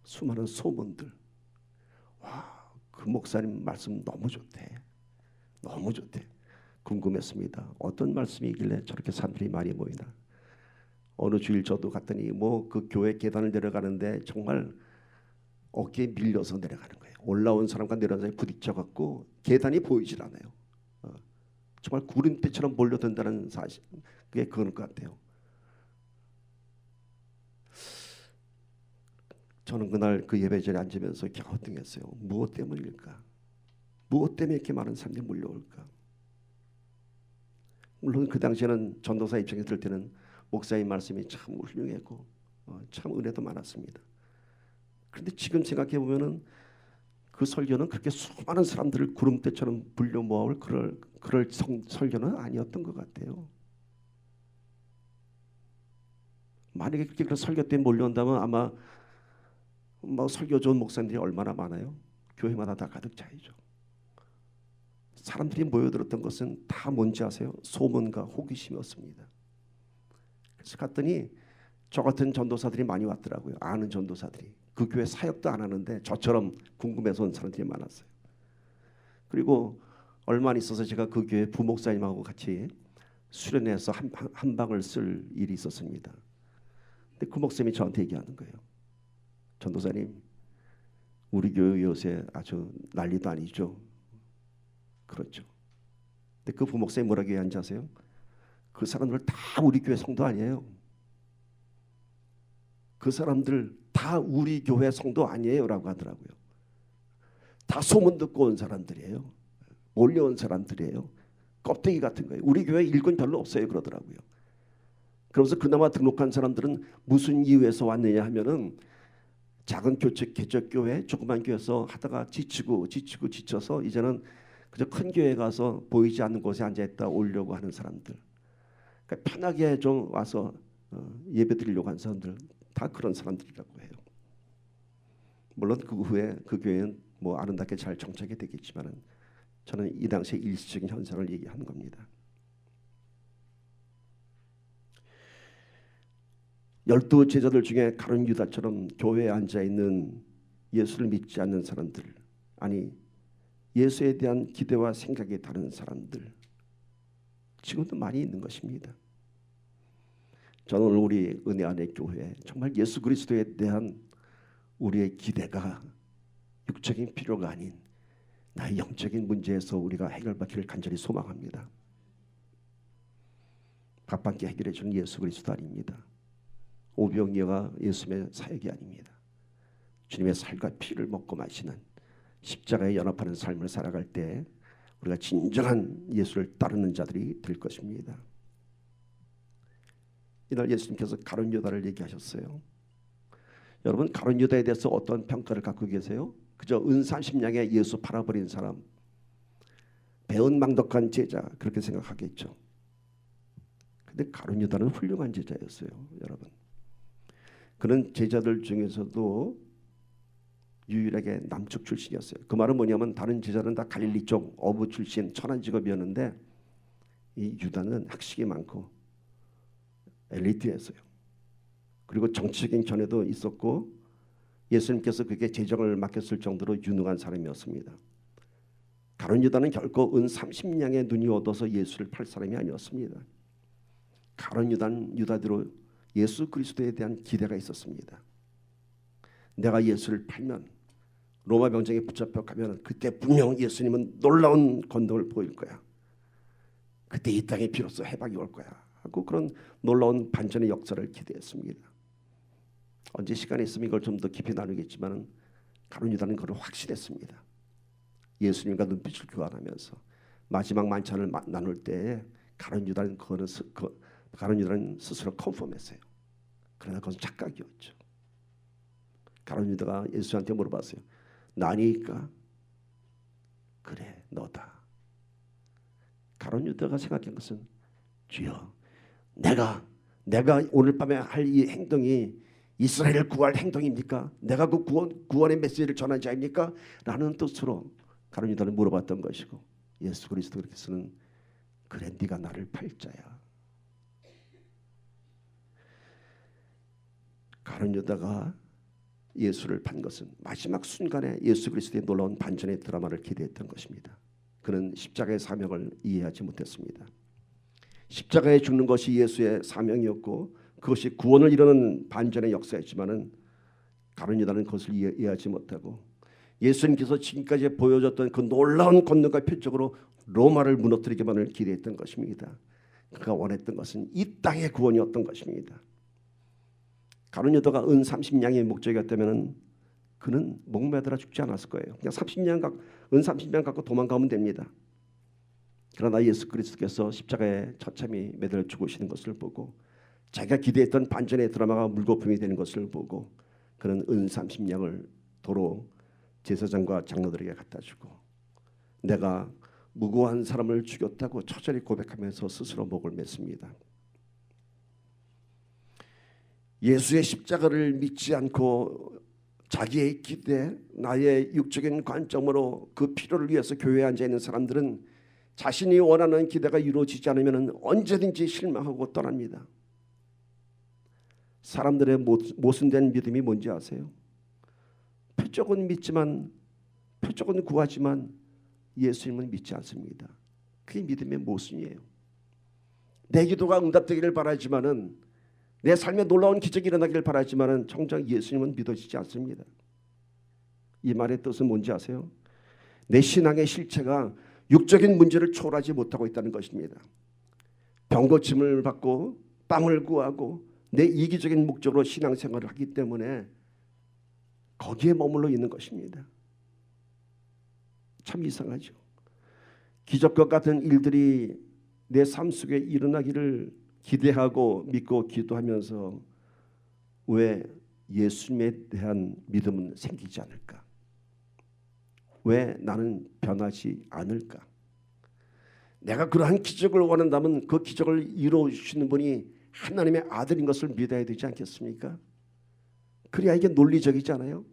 수많은 소문들. 와, 그 목사님 말씀 너무 좋대. 너무 좋대. 궁금했습니다. 어떤 말씀이길래 저렇게 사람들이 많이 모이나. 어느 주일 저도 갔더니 뭐 그 교회 계단을 내려가는데 정말 어깨에 밀려서 내려가는 거예요. 올라온 사람과 내려온 사람이 부딪혀갖고 계단이 보이질 않아요. 정말 구름대처럼 몰려든다는 사실, 그게 그건 것 같아요. 저는 그날 그 예배자리에 앉으면서 갸우뚱했어요. 무엇 때문일까? 무엇 때문에 이렇게 많은 사람들이 몰려올까? 물론 그 당시에는 전도사 입장에서 들 때는 목사님 말씀이 참 훌륭했고 참 은혜도 많았습니다. 그런데 지금 생각해 보면은 그 설교는 그렇게 수많은 사람들을 구름대처럼 불려 모아올 그럴 설교는 아니었던 것 같아요. 만약에 그렇게 그 설교 때문에 몰려온다면 아마 뭐 설교 좋은 목사님들이 얼마나 많아요? 교회마다 다 가득 차이죠. 사람들이 모여들었던 것은 다 뭔지 아세요? 소문과 호기심이었습니다. 그래서 갔더니 저 같은 전도사들이 많이 왔더라고요. 아는 전도사들이. 그 교회 사역도 안 하는데 저처럼 궁금해서 온 사람들이 많았어요. 그리고 얼마 안 있어서 제가 그 교회 부목사님하고 같이 수련회에서 한 방을 쓸 일이 있었습니다. 근데 그 목사님이 저한테 얘기하는 거예요. 전도사님, 우리 교회 요새 아주 난리도 아니죠. 그렇죠. 근데 그 부목사님이 뭐라고 얘기하는지 아세요? 그 사람들 다 우리 교회 성도 아니에요. 그 사람들 다 우리 교회 성도 아니에요 라고 하더라고요. 다 소문 듣고 온 사람들이에요. 몰려온 사람들이에요. 껍데기 같은 거예요. 우리 교회 일꾼 별로 없어요 그러더라고요. 그러면서 그나마 등록한 사람들은 무슨 이유에서 왔느냐 하면은 작은 개척교회 조그만 교회에서 하다가 지쳐서 이제는 그저 큰 교회 가서 보이지 않는 곳에 앉아있다 오려고 하는 사람들, 그러니까 편하게 좀 와서 예배 드리려고 하는 사람들, 다 그런 사람들이라고 해요. 물론 그 후에 그 교회는 뭐 아름답게 잘 정착이 되겠지만은 저는 이 당시에 일시적인 현상을 얘기하는 겁니다. 12 제자들 중에 가룟 유다처럼 교회에 앉아있는 예수를 믿지 않는 사람들, 아니 예수에 대한 기대와 생각이 다른 사람들 지금도 많이 있는 것입니다. 저는 오늘 우리 은혜 안의 교회에 정말 예수 그리스도에 대한 우리의 기대가 육적인 필요가 아닌 나의 영적인 문제에서 우리가 해결받기를 간절히 소망합니다. 밥 한 끼 해결해 주는 예수 그리스도 아닙니다. 오병이어가 예수님의 사역이 아닙니다. 주님의 살과 피를 먹고 마시는 십자가에 연합하는 삶을 살아갈 때 우리가 진정한 예수를 따르는 자들이 될 것입니다. 이날 예수님께서 가룟 유다를 얘기하셨어요. 여러분, 가룟 유다에 대해서 어떤 평가를 갖고 계세요? 그저 은 30냥에 예수 팔아버린 사람, 배은망덕한 제자, 그렇게 생각하겠죠. 근데 가룟 유다는 훌륭한 제자였어요. 여러분, 그는 제자들 중에서도 유일하게 남쪽 출신이었어요. 그 말은 뭐냐면 다른 제자는 다 갈릴리 쪽 어부 출신 천한 직업이었는데 이 유다는 학식이 많고 엘리트였어요. 그리고 정치적인 견해도 있었고 예수님께서 그게 재정을 맡겼을 정도로 유능한 사람이었습니다. 가룟 유다는 결코 은 30냥의 눈이 얻어서 예수를 팔 사람이 아니었습니다. 가룟 유다는 유다대로 예수 그리스도에 대한 기대가 있었습니다. 내가 예수를 팔면 로마 병정에 붙잡혀 가면 그때 분명 예수님은 놀라운 권능을 보일 거야. 그때 이 땅에 비로소 해방이 올 거야 하고 그런 놀라운 반전의 역사를 기대했습니다. 언제 시간이 있으면 이걸 좀 더 깊이 나누겠지만 가룟 유다는 그걸 확신했습니다. 예수님과 눈빛을 교환하면서 마지막 만찬을 나눌 때 가룟 유다는 스스로 컨펌했어요. 그러나 그것은 착각이었죠. 가룟 유다가 예수한테 물어봤어요. 나니까? 그래, 너다. 가룟 유다가 생각한 것은 주여, 내가 오늘 밤에 할 이 행동이 이스라엘을 구할 행동입니까? 내가 그 구원의 메시지를 전한 자입니까? 라는 뜻으로 가룟 유다는 물어봤던 것이고 예수 그리스도께서는 그래, 네가 나를 팔 자야. 가룟 유다가 예수를 판 것은 마지막 순간에 예수 그리스도의 놀라운 반전의 드라마를 기대했던 것입니다. 그는 십자가의 사명을 이해하지 못했습니다. 십자가에 죽는 것이 예수의 사명이었고 그것이 구원을 이루는 반전의 역사였지만은 가룟 유다는 그것을 이해하지 못하고 예수님께서 지금까지 보여줬던 그 놀라운 권능과 표적으로 로마를 무너뜨리기만을 기대했던 것입니다. 그가 원했던 것은 이 땅의 구원이었던 것입니다. 가룟 유다가 은 30냥의 목적이었다면 그는 목매달아 죽지 않았을 거예요. 그냥 은 30냥 갖고 도망가면 됩니다. 그러나 예수 그리스도께서 십자가에 처참히 매달려 죽으시는 것을 보고 자기가 기대했던 반전의 드라마가 물거품이 되는 것을 보고 그는 은 30냥을 도로 제사장과 장로들에게 갖다 주고 내가 무고한 사람을 죽였다고 처절히 고백하면서 스스로 목을 맸습니다. 예수의 십자가를 믿지 않고 자기의 기대, 나의 육적인 관점으로 그 필요를 위해서 교회에 앉아있는 사람들은 자신이 원하는 기대가 이루어지지 않으면 언제든지 실망하고 떠납니다. 사람들의 모순된 믿음이 뭔지 아세요? 표적은 믿지만, 표적은 구하지만 예수님을 믿지 않습니다. 그게 믿음의 모순이에요. 내 기도가 응답되기를 바라지만은, 내 삶에 놀라운 기적이 일어나기를 바라지만은 정작 예수님은 믿어지지 않습니다. 이 말의 뜻은 뭔지 아세요? 내 신앙의 실체가 육적인 문제를 초월하지 못하고 있다는 것입니다. 병 고침을 받고 빵을 구하고 내 이기적인 목적으로 신앙생활을 하기 때문에 거기에 머물러 있는 것입니다. 참 이상하죠. 기적과 같은 일들이 내 삶 속에 일어나기를 기대하고 믿고 기도하면서 왜 예수님에 대한 믿음은 생기지 않을까? 왜 나는 변하지 않을까? 내가 그러한 기적을 원한다면 그 기적을 이루어주시는 분이 하나님의 아들인 것을 믿어야 되지 않겠습니까? 그래야 이게 논리적이지 않아요?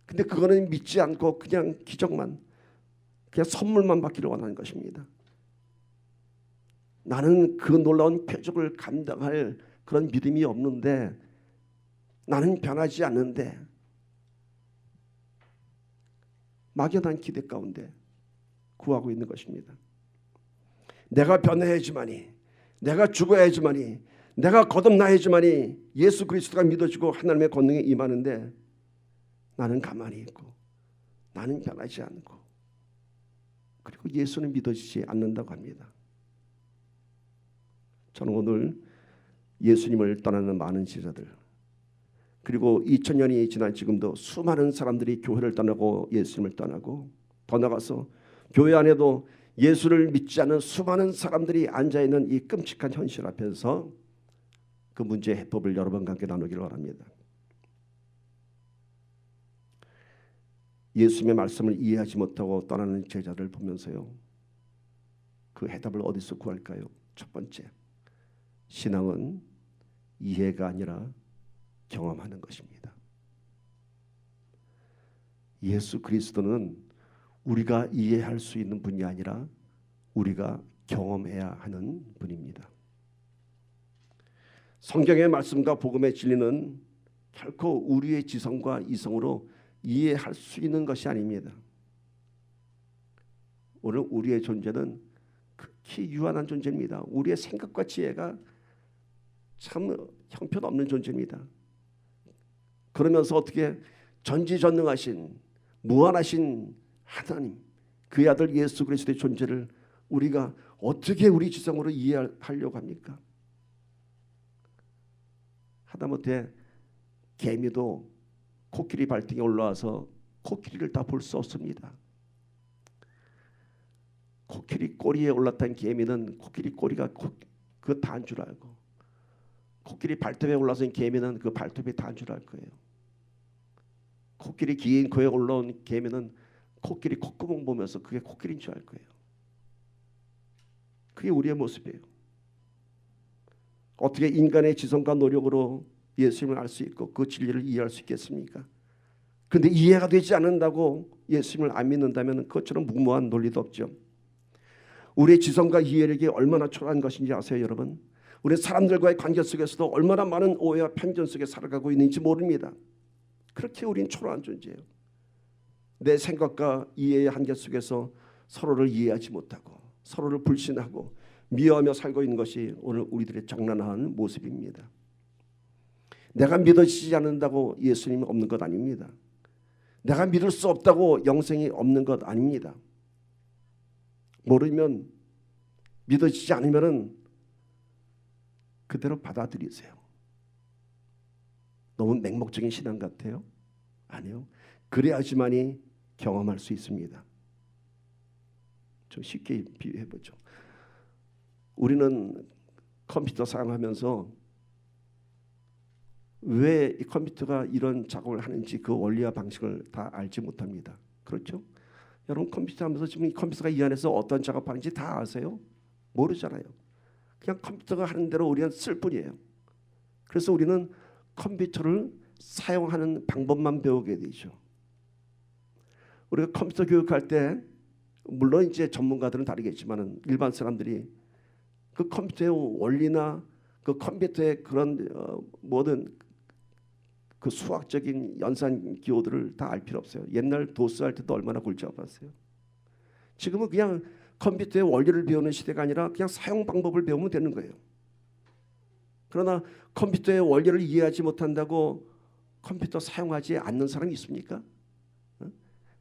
근데 그거는 믿지 않고 그냥 기적만, 그냥 선물만 받기를 원하는 것입니다. 나는 그 놀라운 표적을 감당할 그런 믿음이 없는데, 나는 변하지 않는데, 막연한 기대 가운데 구하고 있는 것입니다. 내가 변해야지만이, 내가 죽어야지만이, 내가 거듭나야지만이 예수 그리스도가 믿어지고 하나님의 권능에 임하는데, 나는 가만히 있고 나는 변하지 않고, 그리고 예수는 믿어지지 않는다고 합니다. 저는 오늘 예수님을 떠나는 많은 제자들, 그리고 2000년이 지난 지금도 수많은 사람들이 교회를 떠나고 예수님을 떠나고, 더 나아가서 교회 안에도 예수를 믿지 않는 수많은 사람들이 앉아있는 이 끔찍한 현실 앞에서 그 문제의 해법을 여러분과 함께 나누기를 바랍니다. 예수님의 말씀을 이해하지 못하고 떠나는 제자들을 보면서요, 그 해답을 어디서 구할까요? 첫 번째, 신앙은 이해가 아니라 경험하는 것입니다. 예수 그리스도는 우리가 이해할 수 있는 분이 아니라 우리가 경험해야 하는 분입니다. 성경의 말씀과 복음의 진리는 결코 우리의 지성과 이성으로 이해할 수 있는 것이 아닙니다. 오늘 우리의 존재는 극히 유한한 존재입니다. 우리의 생각과 지혜가 참 형편없는 존재입니다. 그러면서 어떻게 전지전능하신 무한하신 하나님, 그의 아들 예수 그리스도의 존재를 우리가 어떻게 우리 지성으로 이해하려고 합니까? 하다못해 개미도 코끼리 발등에 올라와서 코끼리를 다 볼 수 없습니다. 코끼리 꼬리에 올라탄 개미는 코끼리 꼬리가 그 다인 줄 알고, 코끼리 발톱에 올라선 개미는 그 발톱이 다인 줄 알 거예요. 코끼리 긴 코에 올라온 개미는 코끼리 콧구멍 보면서 그게 코끼리인 줄 알 거예요. 그게 우리의 모습이에요. 어떻게 인간의 지성과 노력으로 예수님을 알 수 있고 그 진리를 이해할 수 있겠습니까? 그런데 이해가 되지 않는다고 예수님을 안 믿는다면 그것처럼 무모한 논리도 없죠. 우리의 지성과 이해력이 얼마나 초라한 것인지 아세요, 여러분? 우리 사람들과의 관계 속에서도 얼마나 많은 오해와 편견 속에 살아가고 있는지 모릅니다. 그렇게 우린 초라한 존재예요. 내 생각과 이해의 한계 속에서 서로를 이해하지 못하고 서로를 불신하고 미워하며 살고 있는 것이 오늘 우리들의 적나라한 모습입니다. 내가 믿어지지 않는다고 예수님이 없는 것 아닙니다. 내가 믿을 수 없다고 영생이 없는 것 아닙니다. 모르면, 믿어지지 않으면 그대로 받아들이세요. 너무 맹목적인 신앙 같아요? 아니요. 그래야지만이 경험할 수 있습니다. 좀 쉽게 비유해보죠. 우리는 컴퓨터 사용하면서 왜 이 컴퓨터가 이런 작업을 하는지 그 원리와 방식을 다 알지 못합니다. 그렇죠? 여러분 컴퓨터 하면서 지금 이 컴퓨터가 이 안에서 어떤 작업하는지 다 아세요? 모르잖아요. 그냥 컴퓨터가 하는 대로 우리는 쓸 뿐이에요. 그래서 우리는 컴퓨터를 사용하는 방법만 배우게 되죠. 우리가 컴퓨터 교육할 때 물론 이제 전문가들은 다르겠지만은 일반 사람들이 그 컴퓨터의 원리나 그 컴퓨터의 그런 모든 그 수학적인 연산 기호들을 다 알 필요 없어요. 옛날 도스 할 때도 얼마나 골치 아팠어요. 지금은 그냥 컴퓨터의 원리를 배우는 시대가 아니라 그냥 사용 방법을 배우면 되는 거예요. 그러나 컴퓨터의 원리를 이해하지 못한다고 컴퓨터 사용하지 않는 사람이 있습니까?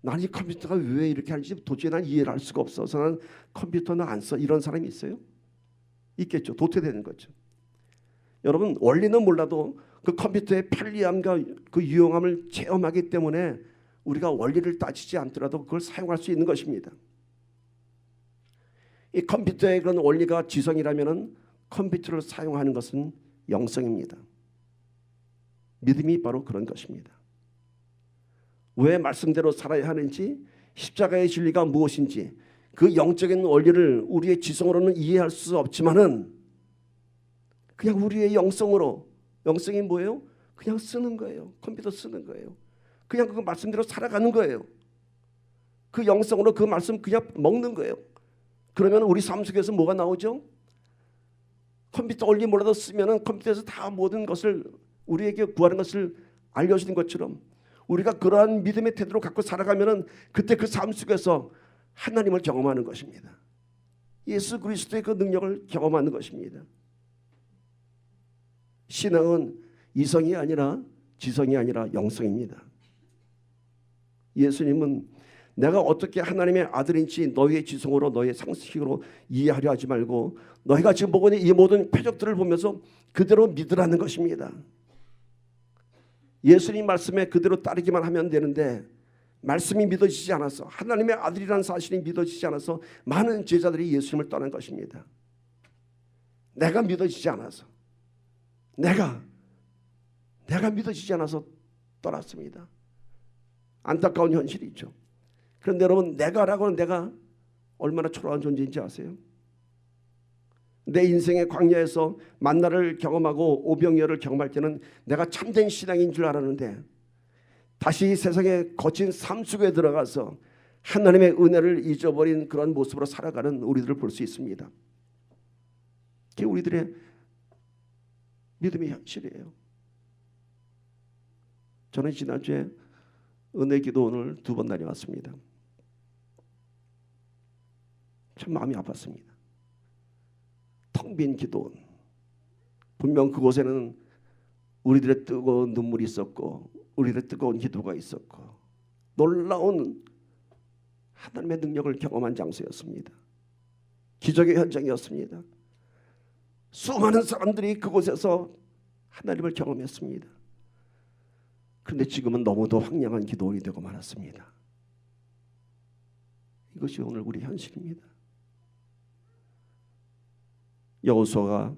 나는 이 컴퓨터가 왜 이렇게 하는지 도저히 난 이해를 할 수가 없어서 난 컴퓨터는 안 써. 이런 사람이 있어요? 있겠죠. 도태되는 거죠. 여러분, 원리는 몰라도 그 컴퓨터의 편리함과 그 유용함을 체험하기 때문에 우리가 원리를 따지지 않더라도 그걸 사용할 수 있는 것입니다. 이 컴퓨터의 그런 원리가 지성이라면 컴퓨터를 사용하는 것은 영성입니다. 믿음이 바로 그런 것입니다. 왜 말씀대로 살아야 하는지, 십자가의 진리가 무엇인지, 그 영적인 원리를 우리의 지성으로는 이해할 수 없지만은 그냥 우리의 영성으로, 영성이 뭐예요? 그냥 쓰는 거예요. 컴퓨터 쓰는 거예요. 그냥 그 말씀대로 살아가는 거예요. 그 영성으로 그 말씀 그냥 먹는 거예요. 그러면 우리 삶 속에서 뭐가 나오죠? 컴퓨터 원리 몰라도 쓰면은 컴퓨터에서 다 모든 것을 우리에게 구하는 것을 알려주는 것처럼 우리가 그러한 믿음의 태도를 갖고 살아가면은 그때 그 삶 속에서 하나님을 경험하는 것입니다. 예수 그리스도의 그 능력을 경험하는 것입니다. 신앙은 이성이 아니라 지성이 아니라 영성입니다. 예수님은 내가 어떻게 하나님의 아들인지 너희의 지성으로 너희의 상식으로 이해하려 하지 말고 너희가 지금 보고 있는 이 모든 표적들을 보면서 그대로 믿으라는 것입니다. 예수님 말씀에 그대로 따르기만 하면 되는데 말씀이 믿어지지 않아서, 하나님의 아들이라는 사실이 믿어지지 않아서 많은 제자들이 예수님을 떠난 것입니다. 내가 믿어지지 않아서, 내가 믿어지지 않아서 떠났습니다. 안타까운 현실이죠. 그런데 여러분, 내가라고 하는 내가 얼마나 초라한 존재인지 아세요? 내 인생의 광야에서 만나를 경험하고 오병이어를 경험할 때는 내가 참된 신앙인 줄 알았는데 다시 세상의 거친 삶 속에 들어가서 하나님의 은혜를 잊어버린 그런 모습으로 살아가는 우리들을 볼 수 있습니다. 그게 우리들의 믿음의 현실이에요. 저는 지난주에 은혜기도원을 2번 다녀왔습니다. 참 마음이 아팠습니다. 텅 빈 기도원. 분명 그곳에는 우리들의 뜨거운 눈물이 있었고 우리들의 뜨거운 기도가 있었고 놀라운 하나님의 능력을 경험한 장소였습니다. 기적의 현장이었습니다. 수많은 사람들이 그곳에서 하나님을 경험했습니다. 그런데 지금은 너무도 황량한 기도원이 되고 말았습니다. 이것이 오늘 우리 현실입니다. 여호수아가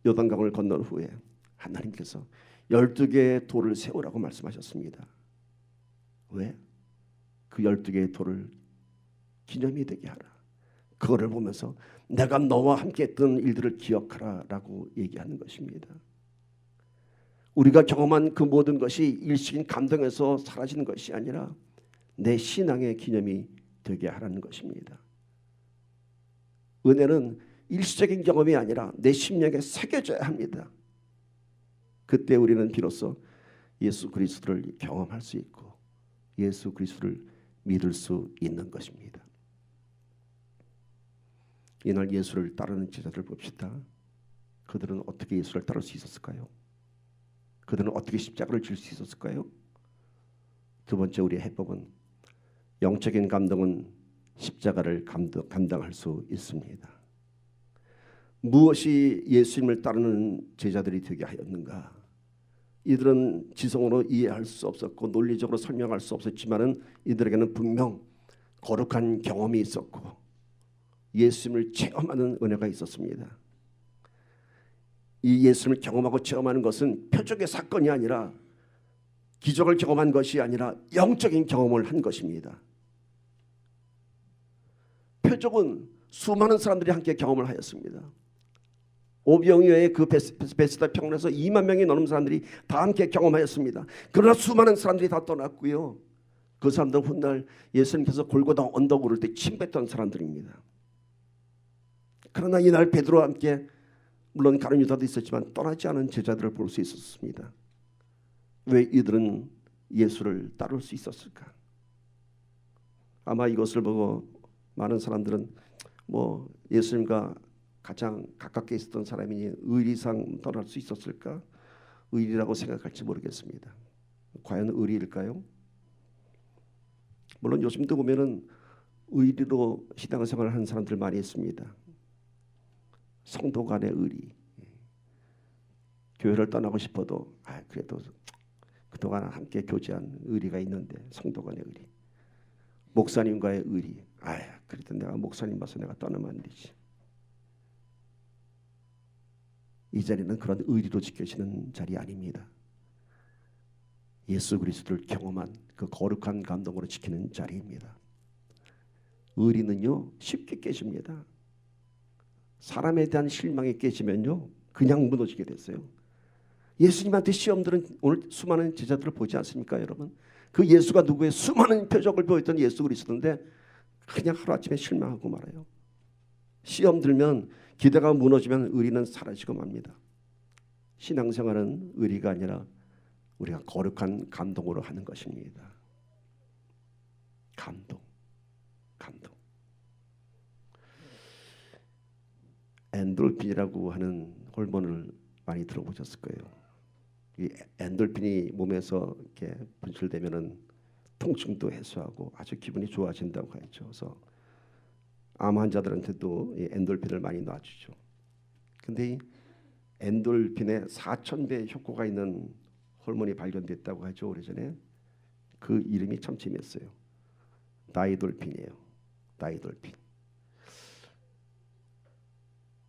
요단강을 건넌 후에 하나님께서 12개의 돌을 세우라고 말씀하셨습니다. 왜? 그 12개의 돌을 기념이 되게 하라. 그거를 보면서 내가 너와 함께 했던 일들을 기억하라 라고 얘기하는 것입니다. 우리가 경험한 그 모든 것이 일시적인 감동에서 사라지는 것이 아니라 내 신앙의 기념이 되게 하라는 것입니다. 은혜는 일시적인 경험이 아니라 내 심령에 새겨져야 합니다. 그때 우리는 비로소 예수 그리스도를 경험할 수 있고 예수 그리스도를 믿을 수 있는 것입니다. 이날 예수를 따르는 제자들 봅시다. 그들은 어떻게 예수를 따를 수 있었을까요? 그들은 어떻게 십자가를 질 수 있었을까요? 두 번째 우리의 해법은 영적인 감동은 십자가를 감당할 수 있습니다. 무엇이 예수님을 따르는 제자들이 되게 하였는가? 이들은 지성으로 이해할 수 없었고 논리적으로 설명할 수 없었지만은 이들에게는 분명 거룩한 경험이 있었고 예수님을 체험하는 은혜가 있었습니다. 이 예수님을 경험하고 체험하는 것은 표적의 사건이 아니라 기적을 경험한 것이 아니라 영적인 경험을 한 것입니다. 표적은 수많은 사람들이 함께 경험을 하였습니다. 오병이어의 그 베스다 평원에서 2만 명이 넘는 사람들이 다 함께 경험하였습니다. 그러나 수많은 사람들이 다 떠났고요. 그 사람들은 훗날 예수님께서 골고다 언덕 오를 때 침뱉던 사람들입니다. 그러나 이날 베드로와 함께 물론 다른 유다도 있었지만 떠나지 않은 제자들을 볼 수 있었습니다. 왜 이들은 예수를 따를 수 있었을까? 아마 이것을 보고 많은 사람들은 뭐 예수님과 가장 가깝게 있었던 사람이니 의리상 떠날 수 있었을까? 의리라고 생각할지 모르겠습니다. 과연 의리일까요? 물론 요즘도 보면은 의리로 신앙생활을 하는 사람들 많이 있습니다. 성도 간의 의리. 교회를 떠나고 싶어도 그래도 그동안 함께 교제한 의리가 있는데 성도 간의 의리. 목사님과의 의리. 그래도 내가 목사님 봐서 내가 떠나면 안 되지. 이 자리는 그런 의리로 지켜지는 자리 아닙니다. 예수 그리스도를 경험한 그 거룩한 감동으로 지키는 자리입니다. 의리는요 쉽게 깨집니다. 사람에 대한 실망이 깨지면요 그냥 무너지게 됐어요. 예수님한테 시험들은 오늘 수많은 제자들을 보지 않습니까 여러분? 그 예수가 누구의 수많은 표적을 보였던 예수 그리스도인데 그냥 하루아침에 실망하고 말아요. 시험 들면 기대가 무너지면 의리는 사라지고 맙니다. 신앙생활은 의리가 아니라 우리가 거룩한 감동으로 하는 것입니다. 감동. 엔돌핀이라고 하는 호르몬을 많이 들어보셨을 거예요. 이 엔돌핀이 몸에서 이렇게 분출되면은 통증도 해소하고 아주 기분이 좋아진다고 하죠. 그래서 암 환자들한테도 이 엔돌핀을 많이 놔주죠. 근데 이 엔돌핀의 4,000배 효과가 있는 호르몬이 발견됐다고 하죠. 오래전에. 그 이름이 참 재미있어요. 다이돌핀이에요. 다이돌핀.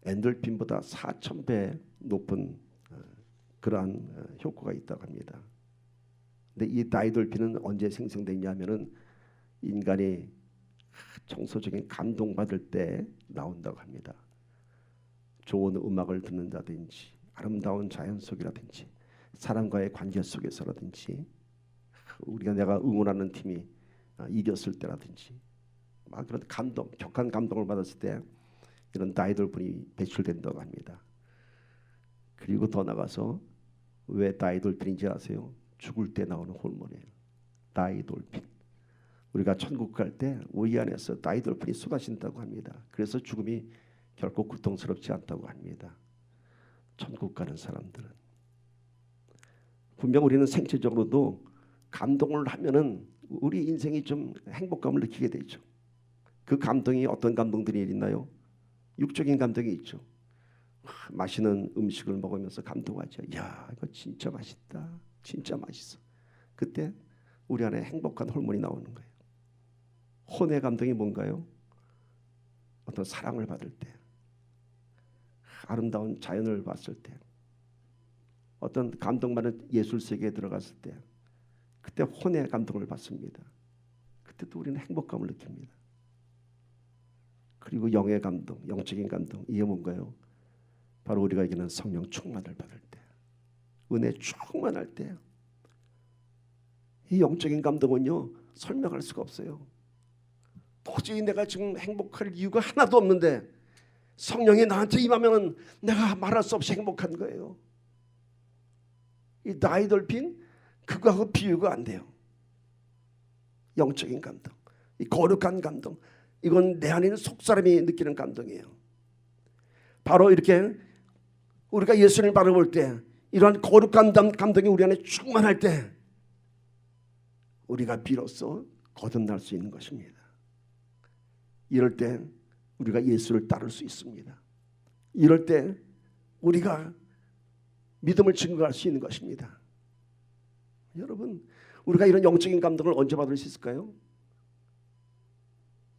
엔돌핀보다 4,000배 높은 그러한 효과가 있다고 합니다. 근데 이 다이돌핀은 언제 생성되냐면은 인간이 정서적인 감동받을 때 나온다고 합니다. 좋은 음악을 듣는다든지 아름다운 자연 속이라든지 사람과의 관계 속에서라든지 내가 응원하는 팀이 이겼을 때라든지 막 그런 감동, 격한 감동을 받았을 때 이런 다이돌핀이 배출된다고 합니다. 그리고 더 나가서 왜 다이돌핀인지 아세요? 죽을 때 나오는 호르몬이에요. 다이돌핀. 우리가 천국 갈 때 우리 안에서 다이돌핀이 쏟아진다고 합니다. 그래서 죽음이 결코 고통스럽지 않다고 합니다. 천국 가는 사람들은 분명 우리는 생체적으로도 감동을 하면은 우리 인생이 좀 행복감을 느끼게 되죠. 그 감동이 어떤 감동들이 있나요? 육적인 감동이 있죠. 맛있는 음식을 먹으면서 감동하죠. 야, 이거 진짜 맛있다. 진짜 맛있어. 그때 우리 안에 행복한 호르몬이 나오는 거예요. 혼의 감동이 뭔가요? 어떤 사랑을 받을 때, 아름다운 자연을 봤을 때, 어떤 감동받는 예술 세계에 들어갔을 때, 그때 혼의 감동을 받습니다. 그때도 우리는 행복감을 느낍니다. 그리고 영의 감동, 영적인 감동, 이게 뭔가요? 바로 우리가 얘기하는 성령 충만을 받을 때, 은혜 충만할 때, 이 영적인 감동은요 설명할 수가 없어요. 도저히 내가 지금 행복할 이유가 하나도 없는데 성령이 나한테 임하면 내가 말할 수 없이 행복한 거예요. 이 다이돌핀 그거하고 비유가 안 돼요. 영적인 감동, 이 거룩한 감동, 이건 내 안에 있는 속사람이 느끼는 감동이에요. 바로 이렇게 우리가 예수님을 바라볼 때 이러한 거룩한 감동이 우리 안에 충만할 때 우리가 비로소 거듭날 수 있는 것입니다. 이럴 때 우리가 예수를 따를 수 있습니다. 이럴 때 우리가 믿음을 증거할 수 있는 것입니다. 여러분, 우리가 이런 영적인 감동을 언제 받을 수 있을까요?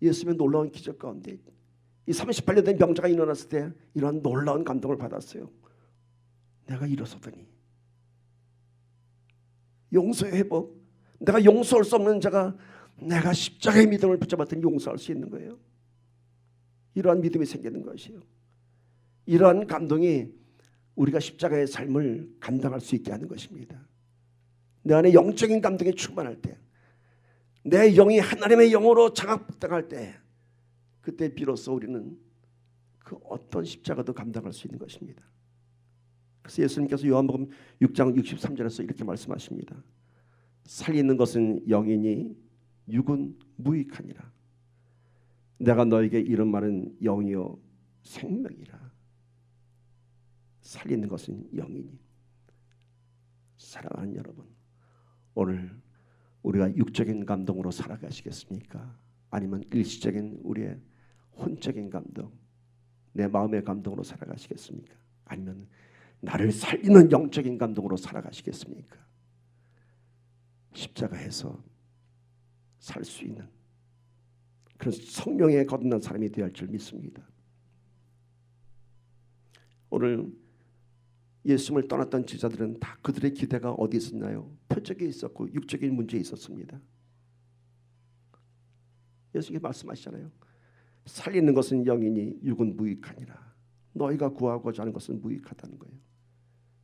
예수님의 놀라운 기적 가운데 이 38년 된 병자가 일어났을 때 이러한 놀라운 감동을 받았어요. 내가 일어서더니 용서의 회복, 내가 용서할 수 없는 자가 내가 십자가의 믿음을 붙잡았더니 용서할 수 있는 거예요. 이러한 믿음이 생기는 것이에요. 이러한 감동이 우리가 십자가의 삶을 감당할 수 있게 하는 것입니다. 내 안에 영적인 감동이 충만할 때, 내 영이 하나님의 영으로 장악당할 때, 그때 비로소 우리는 그 어떤 십자가도 감당할 수 있는 것입니다. 그래서 예수님께서 요한복음 6장 63절에서 이렇게 말씀하십니다. 살리는 것은 영이니 육은 무익하니라. 내가 너에게 이런 말은 영이요 생명이라. 살리는 것은 영이니. 사랑하는 여러분, 오늘 우리가 육적인 감동으로 살아가시겠습니까? 아니면 일시적인 우리의 혼적인 감동, 내 마음의 감동으로 살아가시겠습니까? 아니면 나를 살리는 영적인 감동으로 살아가시겠습니까? 십자가에서 살 수 있는 그런 성령에 거듭난 사람이 되어야 할 줄 믿습니다. 오늘 예수님을 떠났던 제자들은 다 그들의 기대가 어디 있었나요? 표적에 있었고 육적인 문제에 있었습니다. 예수님이 말씀하시잖아요. 살리는 것은 영이니 육은 무익하니라. 너희가 구하고자 하는 것은 무익하다는 거예요.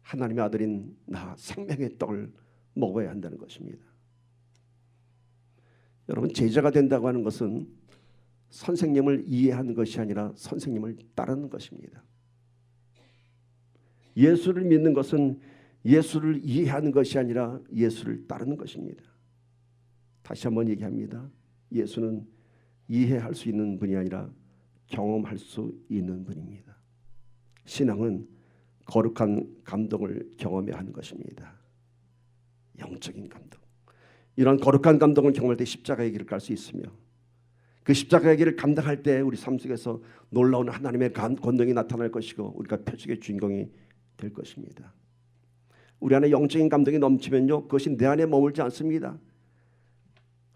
하나님의 아들인 나 생명의 떡을 먹어야 한다는 것입니다. 여러분, 제자가 된다고 하는 것은 선생님을 이해하는 것이 아니라 선생님을 따르는 것입니다. 예수를 믿는 것은 예수를 이해하는 것이 아니라 예수를 따르는 것입니다. 다시 한번 얘기합니다. 예수는 이해할 수 있는 분이 아니라 경험할 수 있는 분입니다. 신앙은 거룩한 감동을 경험해야 하는 것입니다. 영적인 감동. 이런 거룩한 감동을 경험할 때 십자가의 길을 갈 수 있으며 그 십자가의 길을 감당할 때 우리 삶 속에서 놀라운 하나님의 권능이 나타날 것이고 우리가 표적의 주인공이 될 것입니다. 우리 안에 영적인 감동이 넘치면요, 그것이 내 안에 머물지 않습니다.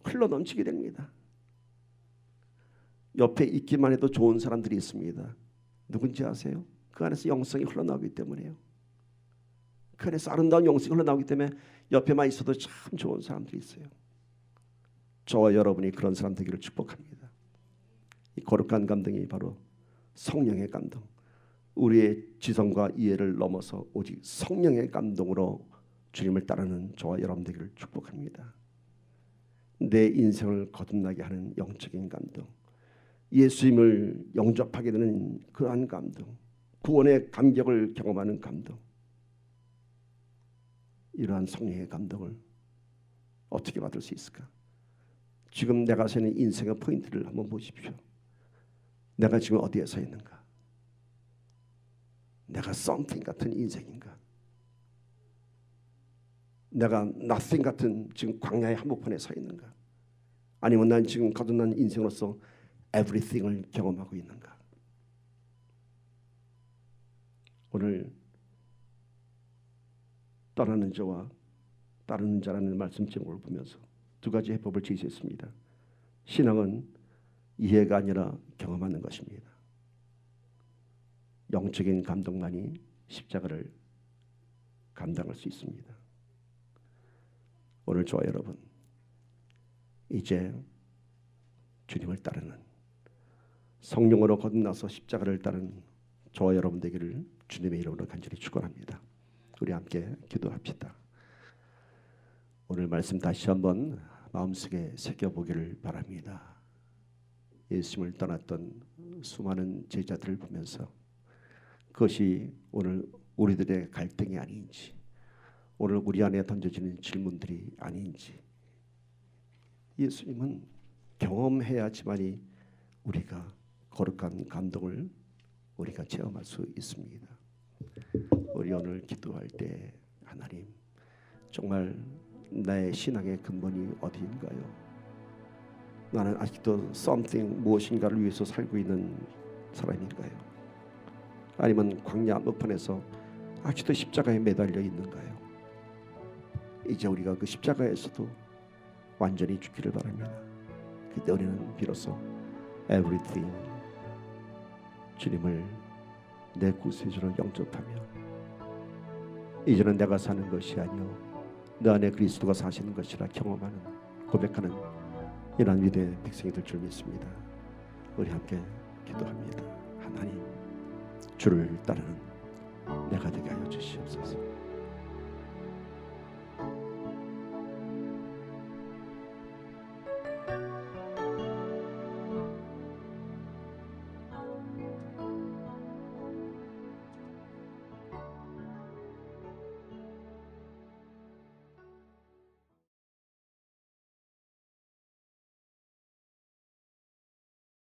흘러 넘치게 됩니다. 옆에 있기만 해도 좋은 사람들이 있습니다. 누군지 아세요? 그 안에서 영성이 흘러나오기 때문에요. 그 안에서 아름다운 영성이 흘러나오기 때문에 옆에만 있어도 참 좋은 사람들이 있어요. 저와 여러분이 그런 사람 되기를 축복합니다. 이 거룩한 감동이 바로 성령의 감동, 우리의 지성과 이해를 넘어서 오직 성령의 감동으로 주님을 따르는 저와 여러분 되기를 축복합니다. 내 인생을 거듭나게 하는 영적인 감동, 예수님을 영접하게 되는 그러한 감동, 구원의 감격을 경험하는 감동, 이러한 성령의 감동을 어떻게 받을 수 있을까? 지금 내가 서 있는 인생의 포인트를 한번 보십시오. 내가 지금 어디에 서 있는가? 내가 something 같은 인생인가? 내가 nothing 같은 지금 광야의 한복판에 서 있는가? 아니면 난 지금 거듭난 인생으로서 everything을 경험하고 있는가? 오늘 떠나는 자와 따르는 자라는 말씀 제목을 보면서 두 가지 해법을 제시했습니다. 신앙은 이해가 아니라 경험하는 것입니다. 영적인 감동만이 십자가를 감당할 수 있습니다. 오늘 저와 여러분, 이제 주님을 따르는 성령으로 거듭나서 십자가를 따르는 저와 여러분 되기를 주님의 이름으로 간절히 축원합니다. 우리 함께 기도합시다. 오늘 말씀 다시 한번 마음속에 새겨보기를 바랍니다. 예수님을 떠났던 수많은 제자들을 보면서 그것이 오늘 우리들의 갈등이 아닌지, 오늘 우리 안에 던져지는 질문들이 아닌지, 예수님은 경험해야지만이 우리가 거룩한 감동을 우리가 체험할 수 있습니다. 우리 오늘 기도할 때 하나님, 정말 나의 신앙의 근본이 어디인가요? 나는 아직도 something, 무엇인가를 위해서 살고 있는 사람인가요? 아니면 광야 한복판에서 아직도 십자가에 매달려 있는가요? 이제 우리가 그 십자가에서도 완전히 죽기를 바랍니다. 그때 우리는 비로소 everything, 주님을 내 구세주로 영접하며 이제는 내가 사는 것이 아니요 내 안에 그리스도가 사시는 것이라 경험하는, 고백하는 이러한 위대의 백성이 될 줄 믿습니다. 우리 함께 기도합니다. 하나님, 주를 따르는 내가 되게 하여 주시옵소서.